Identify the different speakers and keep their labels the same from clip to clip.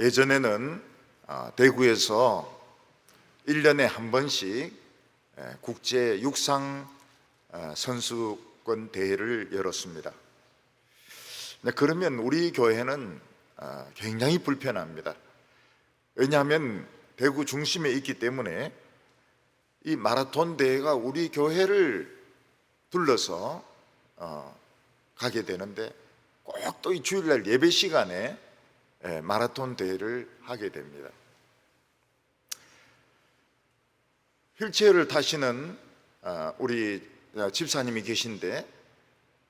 Speaker 1: 예전에는 대구에서 1년에 한 번씩 국제 육상 선수권 대회를 열었습니다. 그러면 우리 교회는 굉장히 불편합니다. 왜냐하면 대구 중심에 있기 때문에 이 마라톤 대회가 우리 교회를 둘러서 가게 되는데 꼭 또 이 주일날 예배 시간에 마라톤 대회를 하게 됩니다. 휠체어를 타시는 우리 집사님이 계신데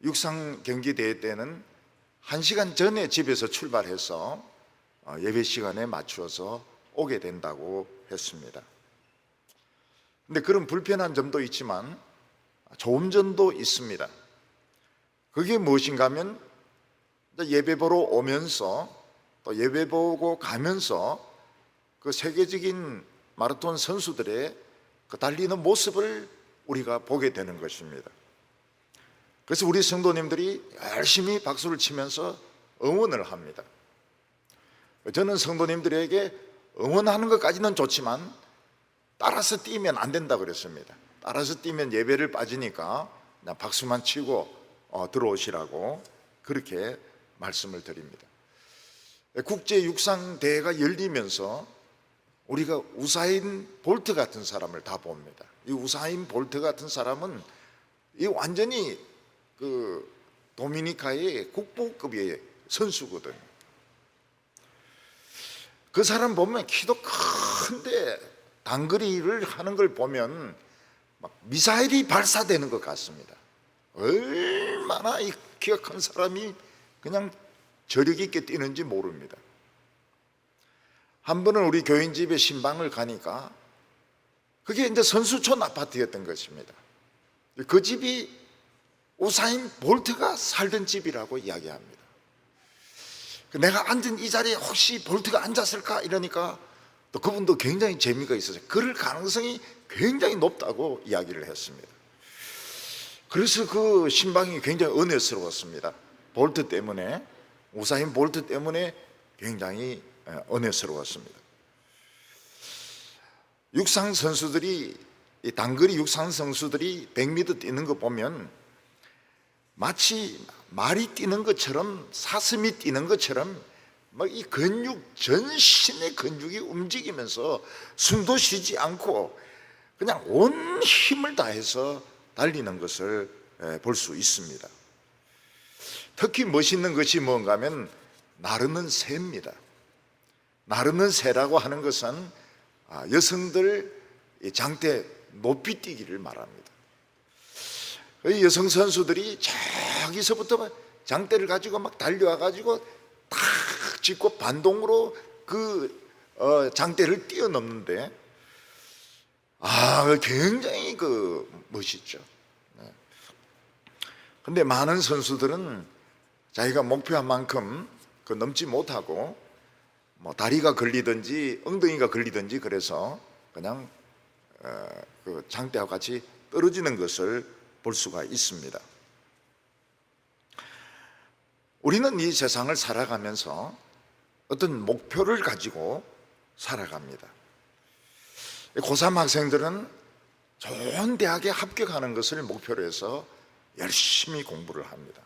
Speaker 1: 육상 경기 대회 때는 1시간 전에 집에서 출발해서 예배 시간에 맞추어서 오게 된다고 했습니다. 근데 그런 불편한 점도 있지만 좋은 점도 있습니다. 그게 무엇인가 하면 예배 보러 오면서 또 예배 보고 가면서 그 세계적인 마라톤 선수들의 그 달리는 모습을 우리가 보게 되는 것입니다. 그래서 우리 성도님들이 열심히 박수를 치면서 응원을 합니다. 저는 성도님들에게 응원하는 것까지는 좋지만 따라서 뛰면 안 된다고 그랬습니다. 따라서 뛰면 예배를 빠지니까 그냥 박수만 치고 들어오시라고 그렇게 말씀을 드립니다. 국제 육상 대회가 열리면서 우리가 우사인 볼트 같은 사람을 다 봅니다. 이 우사인 볼트 같은 사람은 이 완전히 그 도미니카의 국보급의 선수거든요. 그 사람 보면 키도 큰데 단거리를 하는 걸 보면 막 미사일이 발사되는 것 같습니다. 얼마나 이 키가 큰 사람이 그냥 저력 있게 뛰는지 모릅니다. 한 번은 우리 교인 집에 신방을 가니까 그게 이제 선수촌 아파트였던 것입니다. 그 집이 우사인 볼트가 살던 집이라고 이야기합니다. 내가 앉은 이 자리에 혹시 볼트가 앉았을까 이러니까 또 그분도 굉장히 재미가 있어서 그럴 가능성이 굉장히 높다고 이야기를 했습니다. 그래서 그 신방이 굉장히 은혜스러웠습니다. 볼트 때문에, 우사인 볼트 때문에 굉장히 은혜스러웠습니다. 육상 선수들이, 단거리 육상 선수들이 100m 뛰는 거 보면 마치 말이 뛰는 것처럼, 사슴이 뛰는 것처럼 막 이 근육, 전신의 근육이 움직이면서 숨도 쉬지 않고 그냥 온 힘을 다해서 달리는 것을 볼 수 있습니다. 특히 멋있는 것이 뭔가 하면 나르는 새입니다. 나르는 새라고 하는 것은 여성들 장대 높이 뛰기를 말합니다. 여성 선수들이 저기서부터 장대를 가지고 막 달려와 가지고 탁 짚고 반동으로 그 장대를 뛰어넘는데 굉장히 그 멋있죠. 근데 많은 선수들은 자기가 목표한 만큼 그 넘지 못하고 뭐 다리가 걸리든지 엉덩이가 걸리든지 그래서 그냥 그 장대와 같이 떨어지는 것을 볼 수가 있습니다. 우리는 이 세상을 살아가면서 어떤 목표를 가지고 살아갑니다. 고3 학생들은 좋은 대학에 합격하는 것을 목표로 해서 열심히 공부를 합니다.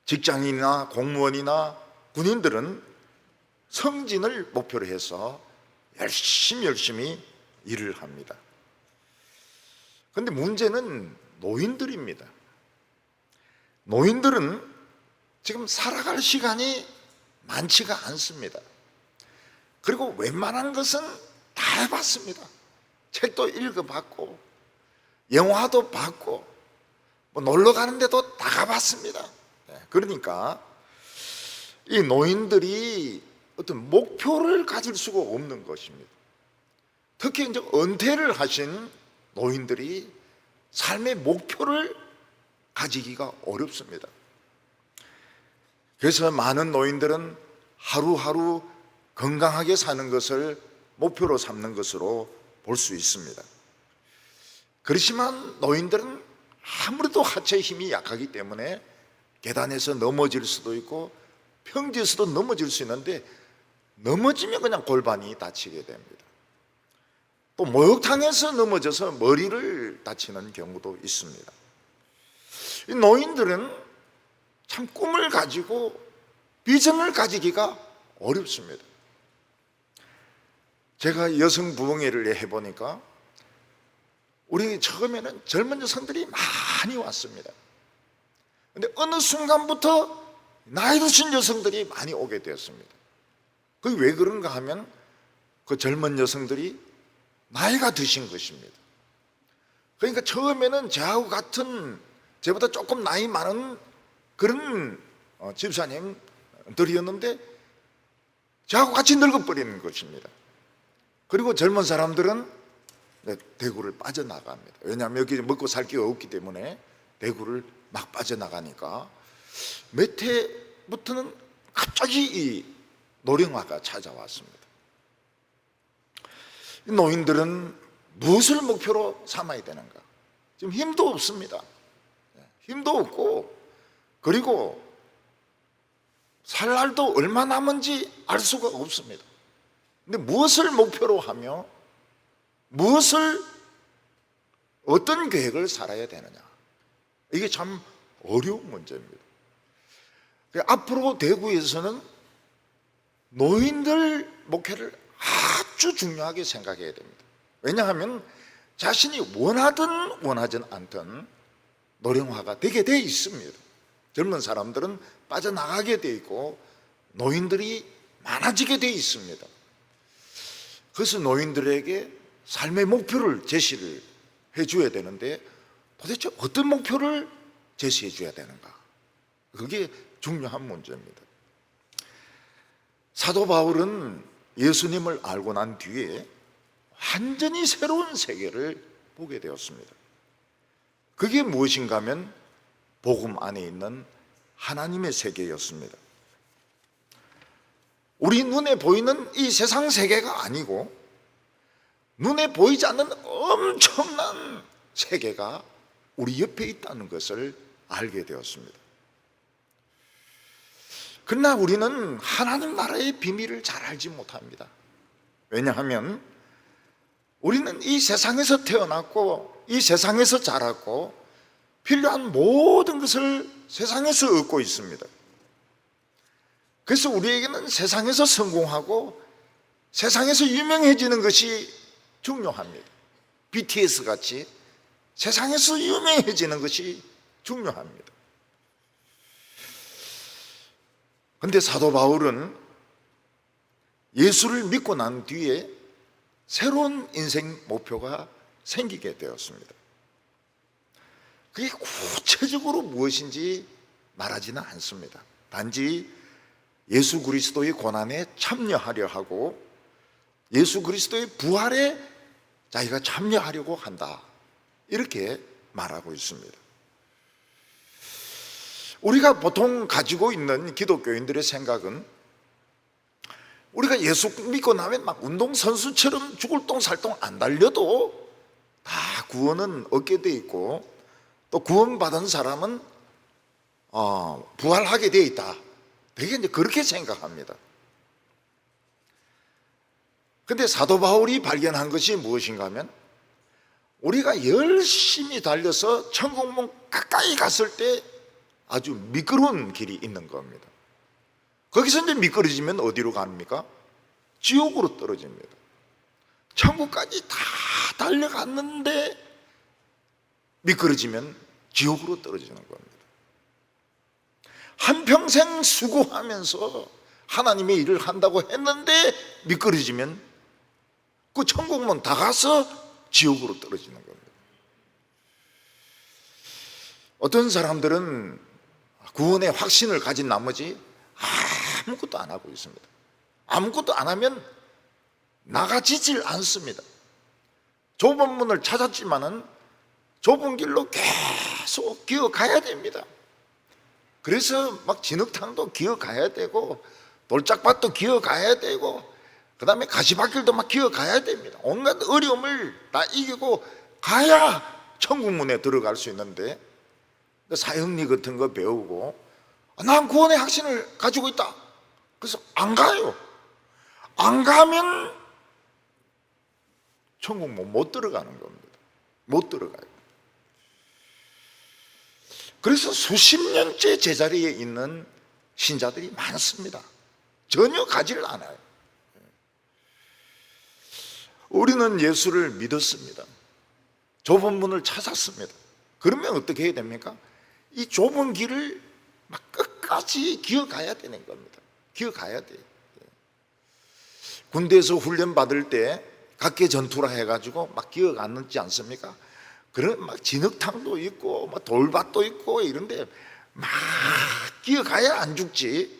Speaker 1: 직장인이나 공무원이나 군인들은 성진을 목표로 해서 열심히 일을 합니다. 그런데 문제는 노인들입니다. 노인들은 지금 살아갈 시간이 많지가 않습니다. 그리고 웬만한 것은 다 해봤습니다. 책도 읽어봤고 영화도 봤고 뭐 놀러 가는데도 다 가봤습니다. 그러니까 이 노인들이 어떤 목표를 가질 수가 없는 것입니다. 특히 이제 은퇴를 하신 노인들이 삶의 목표를 가지기가 어렵습니다. 그래서 많은 노인들은 하루하루 건강하게 사는 것을 목표로 삼는 것으로 볼 수 있습니다. 그렇지만 노인들은 아무래도 하체 힘이 약하기 때문에 계단에서 넘어질 수도 있고 평지에서도 넘어질 수 있는데 넘어지면 그냥 골반이 다치게 됩니다. 또 목욕탕에서 넘어져서 머리를 다치는 경우도 있습니다. 이 노인들은 참 꿈을 가지고 비전을 가지기가 어렵습니다. 제가 여성 부흥회를 해보니까 우리 처음에는 젊은 여성들이 많이 왔습니다. 그런데 어느 순간부터 나이 드신 여성들이 많이 오게 되었습니다. 그게 왜 그런가 하면 그 젊은 여성들이 나이가 드신 것입니다. 그러니까 처음에는 저하고 같은, 저보다 조금 나이 많은 그런 집사님들이었는데 저하고 같이 늙어버리는 것입니다. 그리고 젊은 사람들은 대구를 빠져나갑니다. 왜냐하면 여기 먹고 살 게 없기 때문에 대구를 막 빠져나가니까 몇 해부터는 갑자기 이 노령화가 찾아왔습니다. 노인들은 무엇을 목표로 삼아야 되는가? 지금 힘도 없습니다. 힘도 없고, 그리고 살 날도 얼마 남은지 알 수가 없습니다. 근데 무엇을 목표로 하며 어떤 계획을 살아야 되느냐, 이게 참 어려운 문제입니다. 앞으로 대구에서는 노인들 목회를 아주 중요하게 생각해야 됩니다. 왜냐하면 자신이 원하든 원하지 않든 노령화가 되게 돼 있습니다. 젊은 사람들은 빠져나가게 돼 있고 노인들이 많아지게 돼 있습니다. 그래서 노인들에게 삶의 목표를 제시를 해줘야 되는데 도대체 어떤 목표를 제시해 줘야 되는가, 그게 중요한 문제입니다. 사도 바울은 예수님을 알고 난 뒤에 완전히 새로운 세계를 보게 되었습니다. 그게 무엇인가 하면 복음 안에 있는 하나님의 세계였습니다. 우리 눈에 보이는 이 세상 세계가 아니고 눈에 보이지 않는 엄청난 세계가 우리 옆에 있다는 것을 알게 되었습니다. 그러나 우리는 하나님 나라의 비밀을 잘 알지 못합니다. 왜냐하면 우리는 이 세상에서 태어났고 이 세상에서 자랐고 필요한 모든 것을 세상에서 얻고 있습니다. 그래서 우리에게는 세상에서 성공하고 세상에서 유명해지는 것이 중요합니다. BTS 같이 세상에서 유명해지는 것이 중요합니다. 그런데 사도 바울은 예수를 믿고 난 뒤에 새로운 인생 목표가 생기게 되었습니다. 그게 구체적으로 무엇인지 말하지는 않습니다. 단지 예수 그리스도의 고난에 참여하려 하고 예수 그리스도의 부활에 자기가 참여하려고 한다, 이렇게 말하고 있습니다. 우리가 보통 가지고 있는 기독교인들의 생각은 우리가 예수 믿고 나면 막 운동선수처럼 죽을 똥 살 똥 안 달려도 다 구원은 얻게 돼 있고 또 구원받은 사람은 부활하게 돼 있다, 되게 이제 그렇게 생각합니다. 근데 사도 바울이 발견한 것이 무엇인가 하면 우리가 열심히 달려서 천국문 가까이 갔을 때 아주 미끄러운 길이 있는 겁니다. 거기서 이제 미끄러지면 어디로 갑니까? 지옥으로 떨어집니다. 천국까지 다 달려갔는데 미끄러지면 지옥으로 떨어지는 겁니다. 한평생 수고하면서 하나님의 일을 한다고 했는데 미끄러지면 그 천국문 다 가서 지옥으로 떨어지는 겁니다. 어떤 사람들은 구원의 확신을 가진 나머지 아무것도 안 하고 있습니다. 아무것도 안 하면 나가지질 않습니다. 좁은 문을 찾았지만은 좁은 길로 계속 기어가야 됩니다. 그래서 막 진흙탕도 기어가야 되고 돌짝밭도 기어가야 되고 그 다음에 가시밭길도 막 기어가야 됩니다. 온갖 어려움을 다 이기고 가야 천국문에 들어갈 수 있는데 사형리 같은 거 배우고 난 구원의 확신을 가지고 있다, 그래서 안 가요. 안 가면 천국 못 들어가는 겁니다. 못 들어가요. 그래서 수십 년째 제자리에 있는 신자들이 많습니다. 전혀 가지를 않아요. 우리는 예수를 믿었습니다. 좁은 문을 찾았습니다. 그러면 어떻게 해야 됩니까? 이 좁은 길을 막 끝까지 기어가야 되는 겁니다. 기어가야 돼요. 군대에서 훈련 받을 때 각계 전투라 해가지고 막 기어가지 않습니까? 그런 막 진흙탕도 있고 막 돌밭도 있고 이런데 막 기어가야 안 죽지.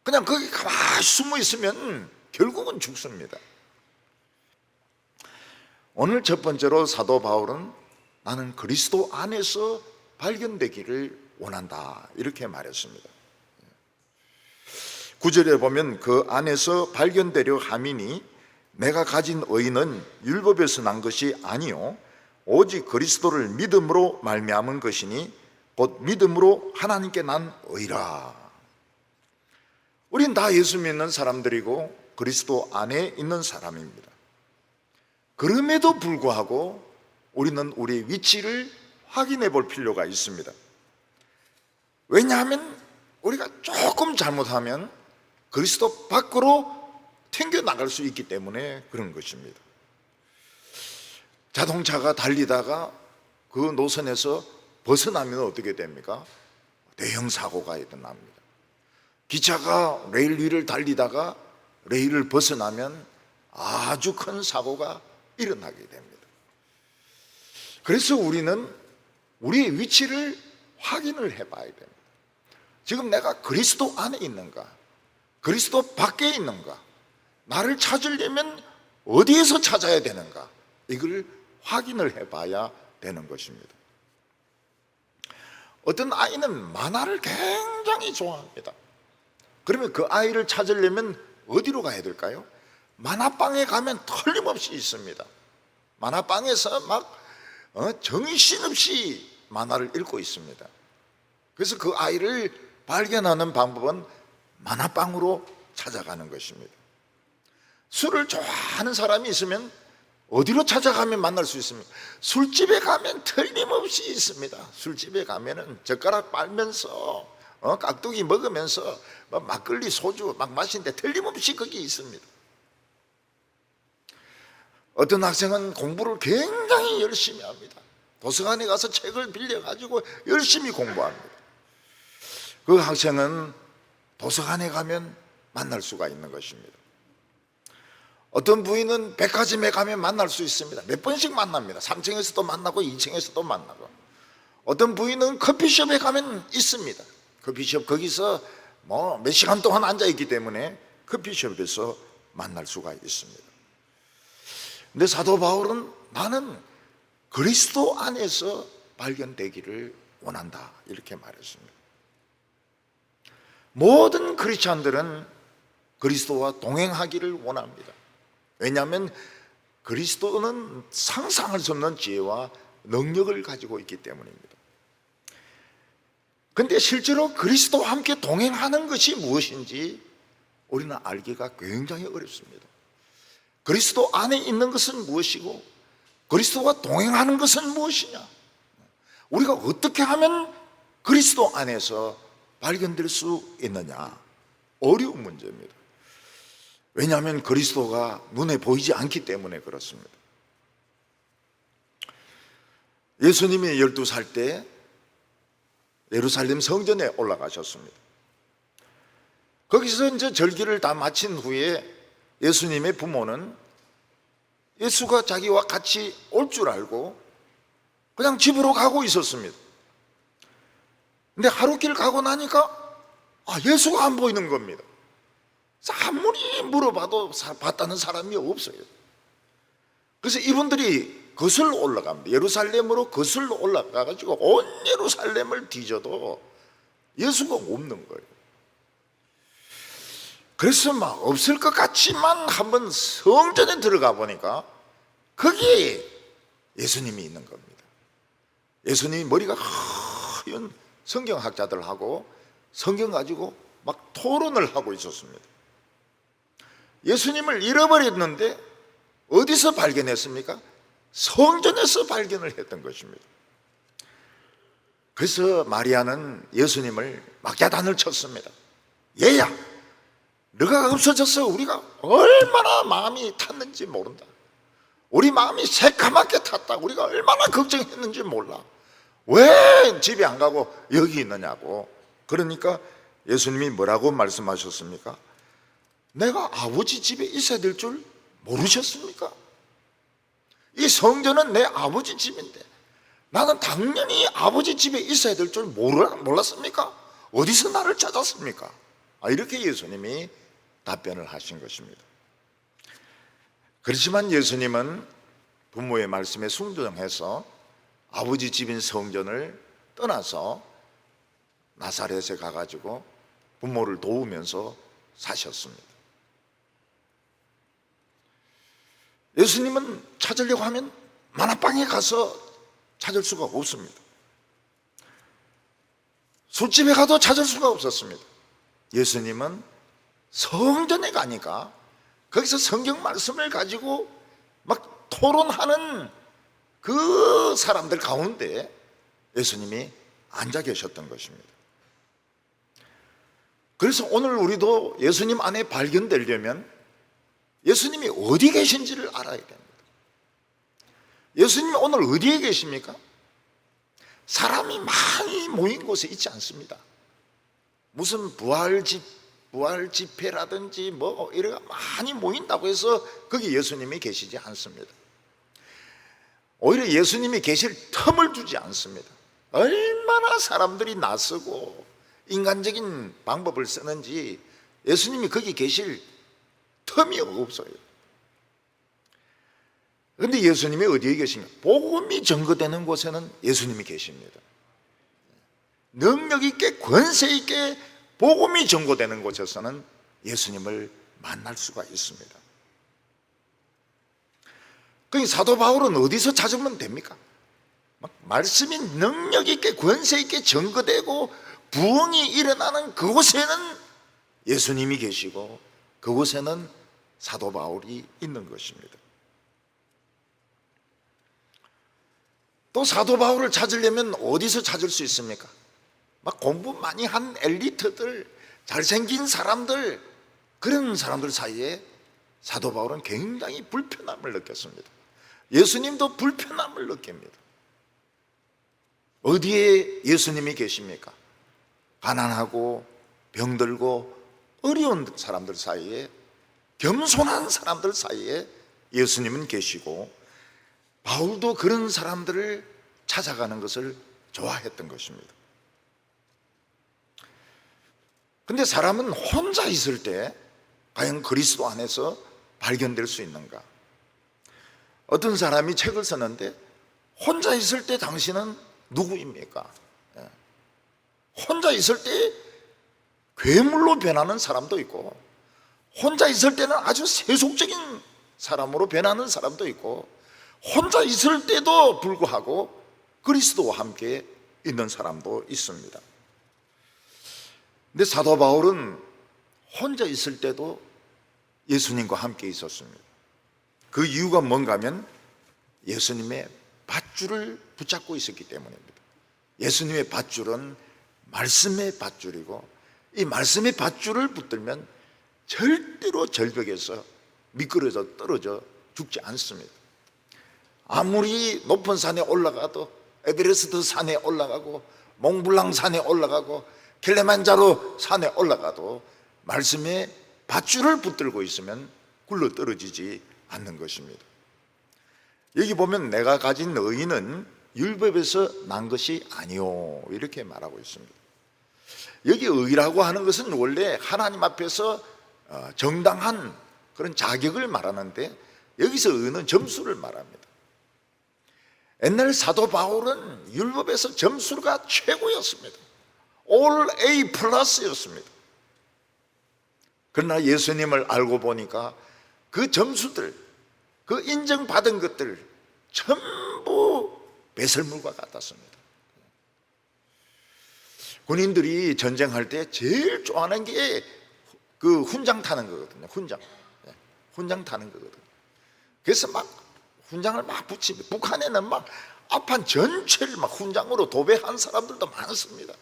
Speaker 1: 그냥 거기 가만히 숨어 있으면 결국은 죽습니다. 오늘 첫 번째로 사도 바울은 나는 그리스도 안에서 발견되기를 원한다 이렇게 말했습니다. 9절에 보면 그 안에서 발견되려 함이니 내가 가진 의는 율법에서 난 것이 아니요 오직 그리스도를 믿음으로 말미암은 것이니 곧 믿음으로 하나님께 난 의라. 우린 다 예수 믿는 사람들이고 그리스도 안에 있는 사람입니다. 그럼에도 불구하고 우리는 우리의 위치를 확인해 볼 필요가 있습니다. 왜냐하면 우리가 조금 잘못하면 그리스도 밖으로 튕겨 나갈 수 있기 때문에 그런 것입니다. 자동차가 달리다가 그 노선에서 벗어나면 어떻게 됩니까? 대형 사고가 일어납니다. 기차가 레일 위를 달리다가 레일을 벗어나면 아주 큰 사고가 일어나게 됩니다. 그래서 우리는 우리의 위치를 확인을 해봐야 됩니다. 지금 내가 그리스도 안에 있는가? 그리스도 밖에 있는가? 나를 찾으려면 어디에서 찾아야 되는가? 이걸 확인을 해봐야 되는 것입니다. 어떤 아이는 만화를 굉장히 좋아합니다. 그러면 그 아이를 찾으려면 어디로 가야 될까요? 만화방에 가면 틀림없이 있습니다. 만화방에서 막 정신없이 만화를 읽고 있습니다. 그래서 그 아이를 발견하는 방법은 만화방으로 찾아가는 것입니다. 술을 좋아하는 사람이 있으면 어디로 찾아가면 만날 수 있습니까? 술집에 가면 틀림없이 있습니다. 술집에 가면은 젓가락 빨면서 깍두기 먹으면서 막걸리 소주 막 마시는데 틀림없이 거기 있습니다. 어떤 학생은 공부를 굉장히 열심히 합니다. 도서관에 가서 책을 빌려가지고 열심히 공부합니다. 그 학생은 도서관에 가면 만날 수가 있는 것입니다. 어떤 부인은 백화점에 가면 만날 수 있습니다. 몇 번씩 만납니다. 3층에서도 만나고 2층에서도 만나고. 어떤 부인은 커피숍에 가면 있습니다. 커피숍 거기서 몇 시간 동안 앉아있기 때문에 커피숍에서 만날 수가 있습니다. 근데 사도 바울은 나는 그리스도 안에서 발견되기를 원한다 이렇게 말했습니다. 모든 크리스찬들은 그리스도와 동행하기를 원합니다. 왜냐하면 그리스도는 상상할 수 없는 지혜와 능력을 가지고 있기 때문입니다. 그런데 실제로 그리스도와 함께 동행하는 것이 무엇인지 우리는 알기가 굉장히 어렵습니다. 그리스도 안에 있는 것은 무엇이고 그리스도와 동행하는 것은 무엇이냐? 우리가 어떻게 하면 그리스도 안에서 발견될 수 있느냐? 어려운 문제입니다. 왜냐하면 그리스도가 눈에 보이지 않기 때문에 그렇습니다. 예수님이 12살 때 예루살렘 성전에 올라가셨습니다. 거기서 이제 절기를 다 마친 후에 예수님의 부모는 예수가 자기와 같이 올 줄 알고 그냥 집으로 가고 있었습니다. 근데 하루길 가고 나니까 예수가 안 보이는 겁니다. 아무리 물어봐도 봤다는 사람이 없어요. 그래서 이분들이 거슬러 올라갑니다. 예루살렘으로 거슬러 올라가가지고 온 예루살렘을 뒤져도 예수가 없는 거예요. 그래서 막 없을 것 같지만 한번 성전에 들어가 보니까 거기에 예수님이 있는 겁니다. 예수님이 머리가 하얀 성경학자들하고 성경 가지고 막 토론을 하고 있었습니다. 예수님을 잃어버렸는데 어디서 발견했습니까? 성전에서 발견을 했던 것입니다. 그래서 마리아는 예수님을 막야단을 쳤습니다. 얘야, 너가 없어져서 우리가 얼마나 마음이 탔는지 모른다. 우리 마음이 새카맣게 탔다. 우리가 얼마나 걱정했는지 몰라. 왜 집에 안 가고 여기 있느냐고. 그러니까 예수님이 뭐라고 말씀하셨습니까? 내가 아버지 집에 있어야 될 줄 모르셨습니까? 이 성전은 내 아버지 집인데 나는 당연히 아버지 집에 있어야 될 줄 몰랐습니까? 어디서 나를 찾았습니까? 이렇게 예수님이 답변을 하신 것입니다. 그렇지만 예수님은 부모의 말씀에 순종해서 아버지 집인 성전을 떠나서 나사렛에 가가지고 부모를 도우면서 사셨습니다. 예수님은 찾으려고 하면 만화방에 가서 찾을 수가 없습니다. 술집에 가도 찾을 수가 없었습니다. 예수님은 성전에 가니까 거기서 성경 말씀을 가지고 막 토론하는 그 사람들 가운데 예수님이 앉아 계셨던 것입니다. 그래서 오늘 우리도 예수님 안에 발견되려면 예수님이 어디 계신지를 알아야 됩니다. 예수님이 오늘 어디에 계십니까? 사람이 많이 모인 곳에 있지 않습니다. 무슨 부활 집회라든지 뭐 이래가 많이 모인다고 해서 거기 예수님이 계시지 않습니다. 오히려 예수님이 계실 틈을 주지 않습니다. 얼마나 사람들이 낯서고 인간적인 방법을 쓰는지 예수님이 거기 계실 틈이 없어요. 그런데 예수님이 어디에 계십니까? 복음이 전거되는 곳에는 예수님이 계십니다. 능력 있게 권세 있게 복음이 전거되는 곳에서는 예수님을 만날 수가 있습니다. 그러니까 사도 바울은 어디서 찾으면 됩니까? 말씀이 능력 있게 권세 있게 전거되고 부흥이 일어나는 그곳에는 예수님이 계시고 그곳에는 사도 바울이 있는 것입니다. 또 사도 바울을 찾으려면 어디서 찾을 수 있습니까? 막 공부 많이 한 엘리트들, 잘생긴 사람들, 그런 사람들 사이에 사도 바울은 굉장히 불편함을 느꼈습니다. 예수님도 불편함을 느낍니다. 어디에 예수님이 계십니까? 가난하고 병들고 어려운 사람들 사이에, 겸손한 사람들 사이에 예수님은 계시고 바울도 그런 사람들을 찾아가는 것을 좋아했던 것입니다. 그런데 사람은 혼자 있을 때 과연 그리스도 안에서 발견될 수 있는가? 어떤 사람이 책을 썼는데 혼자 있을 때 당신은 누구입니까? 혼자 있을 때 괴물로 변하는 사람도 있고 혼자 있을 때는 아주 세속적인 사람으로 변하는 사람도 있고 혼자 있을 때도 불구하고 그리스도와 함께 있는 사람도 있습니다. 근데 사도 바울은 혼자 있을 때도 예수님과 함께 있었습니다. 그 이유가 뭔가 하면 예수님의 밧줄을 붙잡고 있었기 때문입니다. 예수님의 밧줄은 말씀의 밧줄이고 이 말씀의 밧줄을 붙들면 절대로 절벽에서 미끄러져 떨어져 죽지 않습니다. 아무리 높은 산에 올라가도 에베레스트 산에 올라가고 몽블랑 산에 올라가고 킬리만자로 산에 올라가도 말씀의 밧줄을 붙들고 있으면 굴러 떨어지지 않는 것입니다. 여기 보면 내가 가진 의인은 율법에서 난 것이 아니오 이렇게 말하고 있습니다. 여기 의라고 하는 것은 원래 하나님 앞에서 정당한 그런 자격을 말하는데 여기서 의는 점수를 말합니다. 옛날 사도 바울은 율법에서 점수가 최고였습니다. All A 플러스였습니다. 그러나 예수님을 알고 보니까 그 점수들, 그 인정받은 것들 전부 배설물과 같았습니다. 군인들이 전쟁할 때 제일 좋아하는 게 그 훈장 타는 거거든요. 훈장. 훈장 타는 거거든. 그래서 막 훈장을 막 붙입니다. 북한에는 막 앞판 전체를 막 훈장으로 도배한 사람들도 많습니다.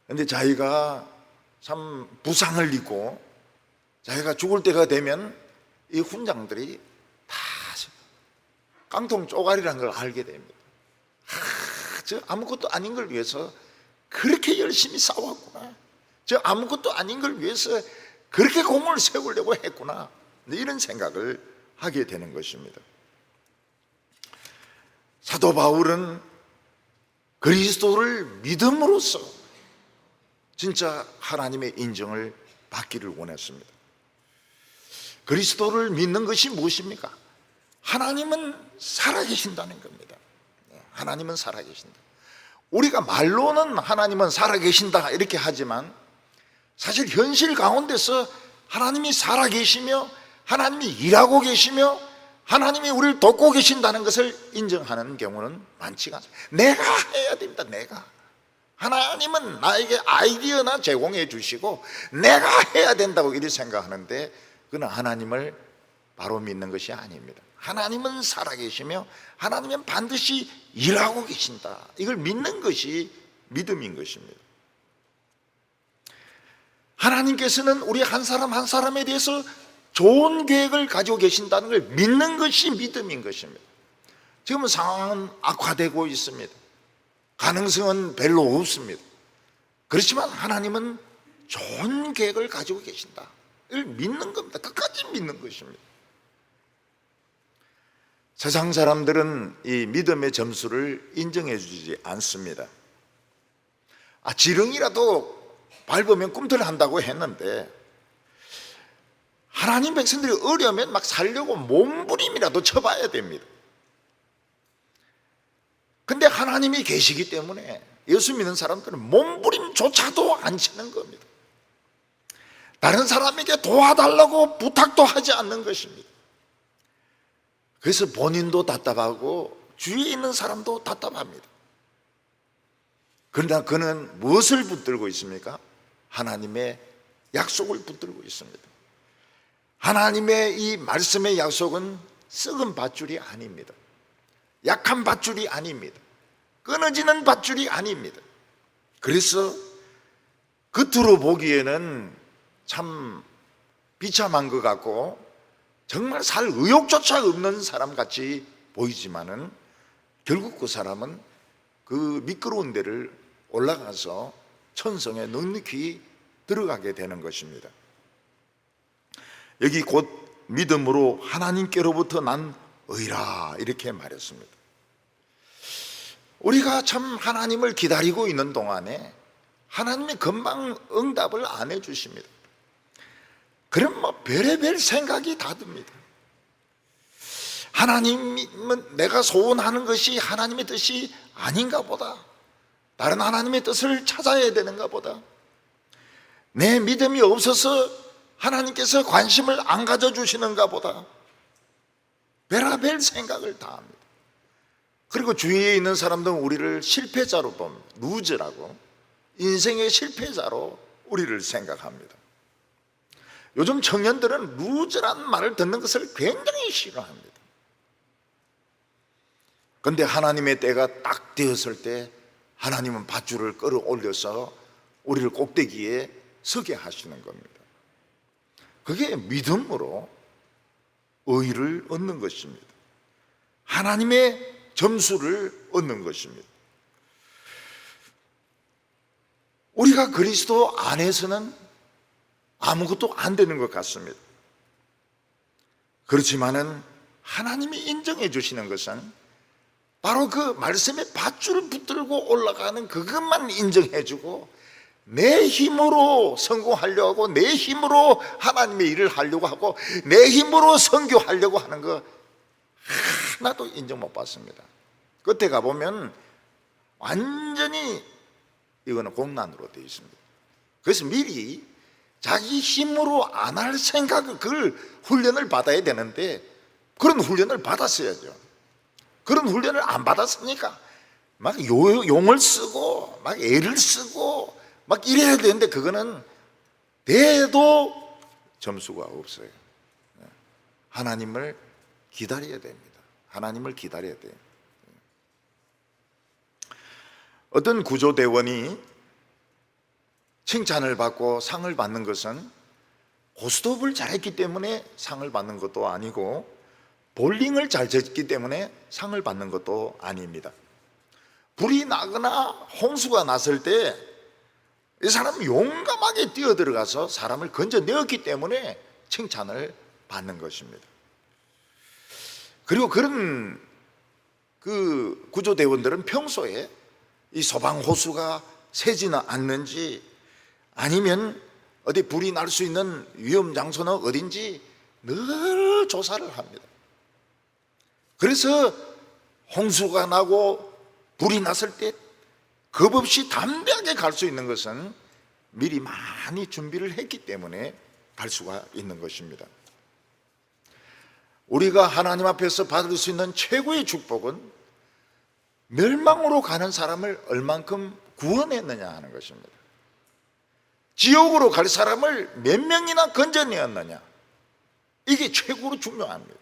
Speaker 1: 그런데 자기가 참 부상을 입고 자기가 죽을 때가 되면 이 훈장들이 다 깡통 쪼가리라는 걸 알게 됩니다. 저 아무것도 아닌 걸 위해서 그렇게 열심히 싸웠구나. 저 아무것도 아닌 걸 위해서 그렇게 공을 세우려고 했구나. 이런 생각을 하게 되는 것입니다. 사도 바울은 그리스도를 믿음으로써 진짜 하나님의 인정을 받기를 원했습니다. 그리스도를 믿는 것이 무엇입니까? 하나님은 살아계신다는 겁니다. 하나님은 살아계신다. 우리가 말로는 하나님은 살아계신다 이렇게 하지만 사실 현실 가운데서 하나님이 살아계시며 하나님이 일하고 계시며 하나님이 우리를 돕고 계신다는 것을 인정하는 경우는 많지가 않습니다. 내가 해야 됩니다. 내가. 하나님은 나에게 아이디어나 제공해 주시고 내가 해야 된다고 이렇게 생각하는데 그건 하나님을 바로 믿는 것이 아닙니다. 하나님은 살아계시며 하나님은 반드시 일하고 계신다. 이걸 믿는 것이 믿음인 것입니다. 하나님께서는 우리 한 사람 한 사람에 대해서 좋은 계획을 가지고 계신다는 걸 믿는 것이 믿음인 것입니다. 지금 상황은 악화되고 있습니다. 가능성은 별로 없습니다. 그렇지만 하나님은 좋은 계획을 가지고 계신다. 이걸 믿는 겁니다. 끝까지 믿는 것입니다. 세상 사람들은 이 믿음의 점수를 인정해 주지 않습니다. 지렁이라도 밟으면 꿈틀한다고 했는데 하나님 백성들이 어려우면 막 살려고 몸부림이라도 쳐봐야 됩니다. 근데 하나님이 계시기 때문에 예수 믿는 사람들은 몸부림조차도 안 치는 겁니다. 다른 사람에게 도와달라고 부탁도 하지 않는 것입니다. 그래서 본인도 답답하고 주위에 있는 사람도 답답합니다. 그러나 그는 무엇을 붙들고 있습니까? 하나님의 약속을 붙들고 있습니다. 하나님의 이 말씀의 약속은 썩은 밧줄이 아닙니다. 약한 밧줄이 아닙니다. 끊어지는 밧줄이 아닙니다. 그래서 겉으로 보기에는 참 비참한 것 같고 정말 살 의욕조차 없는 사람 같이 보이지만은 결국 그 사람은 그 미끄러운 데를 올라가서 천성에 넉넉히 들어가게 되는 것입니다. 여기 곧 믿음으로 하나님께로부터 난 의라 이렇게 말했습니다. 우리가 참 하나님을 기다리고 있는 동안에 하나님이 금방 응답을 안 해주십니다. 그럼 뭐 별의별 생각이 다 듭니다. 하나님은 내가 소원하는 것이 하나님의 뜻이 아닌가 보다. 다른 하나님의 뜻을 찾아야 되는가 보다. 내 믿음이 없어서 하나님께서 관심을 안 가져주시는가 보다. 별의별 생각을 다 합니다. 그리고 주위에 있는 사람들은 우리를 실패자로 봅니다. 루즈라고, 인생의 실패자로 우리를 생각합니다. 요즘 청년들은 루즈라는 말을 듣는 것을 굉장히 싫어합니다. 그런데 하나님의 때가 딱 되었을 때 하나님은 밧줄을 끌어올려서 우리를 꼭대기에 서게 하시는 겁니다. 그게 믿음으로 의를 얻는 것입니다. 하나님의 점수를 얻는 것입니다. 우리가 그리스도 안에서는 아무것도 안 되는 것 같습니다. 그렇지만은 하나님이 인정해 주시는 것은 바로 그 말씀의 밧줄을 붙들고 올라가는 그것만 인정해 주고 내 힘으로 성공하려고 하고 내 힘으로 하나님의 일을 하려고 하고 내 힘으로 선교하려고 하는 거 하나도 인정 못 받습니다. 끝에 가보면 완전히 이거는 공난으로 되어 있습니다. 그래서 미리 자기 힘으로 안 할 생각을 그걸 훈련을 받아야 되는데 그런 훈련을 받았어야죠. 그런 훈련을 안 받았으니까 막 용을 쓰고 막 애를 쓰고 막 이래야 되는데 그거는 돼도 점수가 없어요. 하나님을 기다려야 됩니다. 하나님을 기다려야 돼요. 어떤 구조대원이 칭찬을 받고 상을 받는 것은 고스톱을 잘했기 때문에 상을 받는 것도 아니고 볼링을 잘 쳤기 때문에 상을 받는 것도 아닙니다. 불이 나거나 홍수가 났을 때 이 사람은 용감하게 뛰어들어가서 사람을 건져내었기 때문에 칭찬을 받는 것입니다. 그리고 그런 그 구조대원들은 평소에 이 소방호수가 새지는 않는지, 아니면 어디 불이 날 수 있는 위험 장소는 어딘지 늘 조사를 합니다. 그래서 홍수가 나고 불이 났을 때 겁없이 담대하게 갈 수 있는 것은 미리 많이 준비를 했기 때문에 갈 수가 있는 것입니다. 우리가 하나님 앞에서 받을 수 있는 최고의 축복은 멸망으로 가는 사람을 얼만큼 구원했느냐 하는 것입니다. 지옥으로 갈 사람을 몇 명이나 건져내었느냐, 이게 최고로 중요합니다.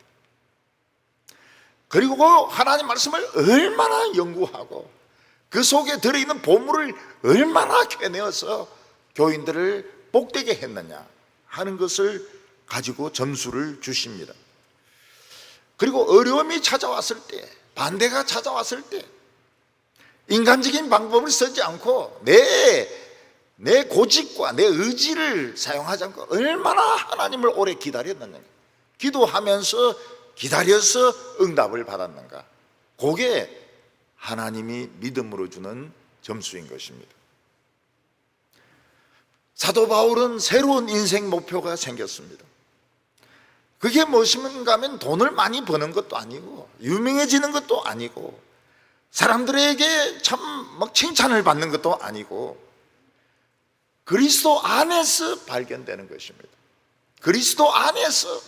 Speaker 1: 그리고 하나님 말씀을 얼마나 연구하고 그 속에 들어있는 보물을 얼마나 캐내어서 교인들을 복되게 했느냐 하는 것을 가지고 점수를 주십니다. 그리고 어려움이 찾아왔을 때, 반대가 찾아왔을 때 인간적인 방법을 쓰지 않고 내 고집과 내 의지를 사용하지 않고 얼마나 하나님을 오래 기다렸느냐, 기도하면서 기다려서 응답을 받았는가, 그게 하나님이 믿음으로 주는 점수인 것입니다. 사도 바울은 새로운 인생 목표가 생겼습니다. 그게 무엇인가 하면 돈을 많이 버는 것도 아니고 유명해지는 것도 아니고 사람들에게 참 막 칭찬을 받는 것도 아니고 그리스도 안에서 발견되는 것입니다. 그리스도 안에서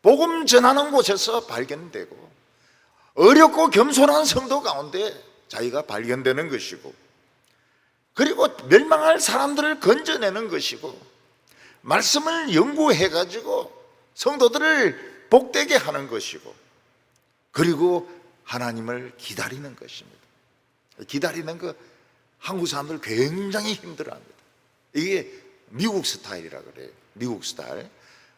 Speaker 1: 복음 전하는 곳에서 발견되고 어렵고 겸손한 성도 가운데 자기가 발견되는 것이고, 그리고 멸망할 사람들을 건져내는 것이고, 말씀을 연구해 가지고 성도들을 복되게 하는 것이고, 그리고 하나님을 기다리는 것입니다. 기다리는 거 한국 사람들 굉장히 힘들어합니다. 이게 미국 스타일이라 그래요. 미국 스타일.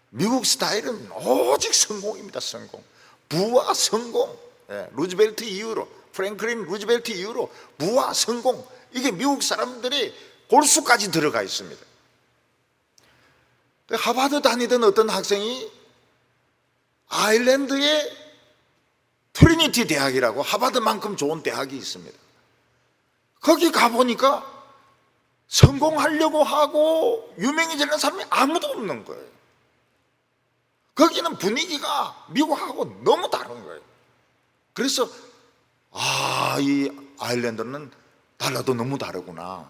Speaker 1: 미국 스타일은 오직 성공입니다. 성공. 부와 성공. 루즈벨트 이후로, 프랭클린 루즈벨트 이후로 부와 성공, 이게 미국 사람들이 골수까지 들어가 있습니다. 하버드 다니던 어떤 학생이 아일랜드에 트리니티 대학이라고 하버드만큼 좋은 대학이 있습니다. 거기 가보니까 성공하려고 하고 유명해지는 사람이 아무도 없는 거예요. 거기는 분위기가 미국하고 너무 다른 거예요. 그래서 이 아일랜드는 달라도 너무 다르구나.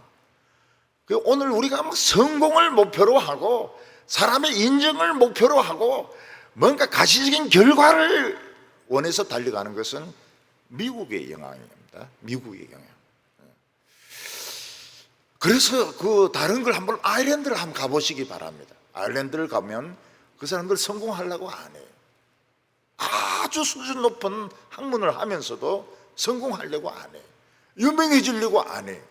Speaker 1: 오늘 우리가 막 성공을 목표로 하고 사람의 인정을 목표로 하고 뭔가 가시적인 결과를 원해서 달려가는 것은 미국의 영향입니다. 미국의 영향. 그래서 그 다른 걸 한번 아일랜드를 한번 가보시기 바랍니다. 아일랜드를 가면 그 사람들 성공하려고 안 해요. 아주 수준 높은 학문을 하면서도 성공하려고 안 해요. 유명해지려고 안 해요.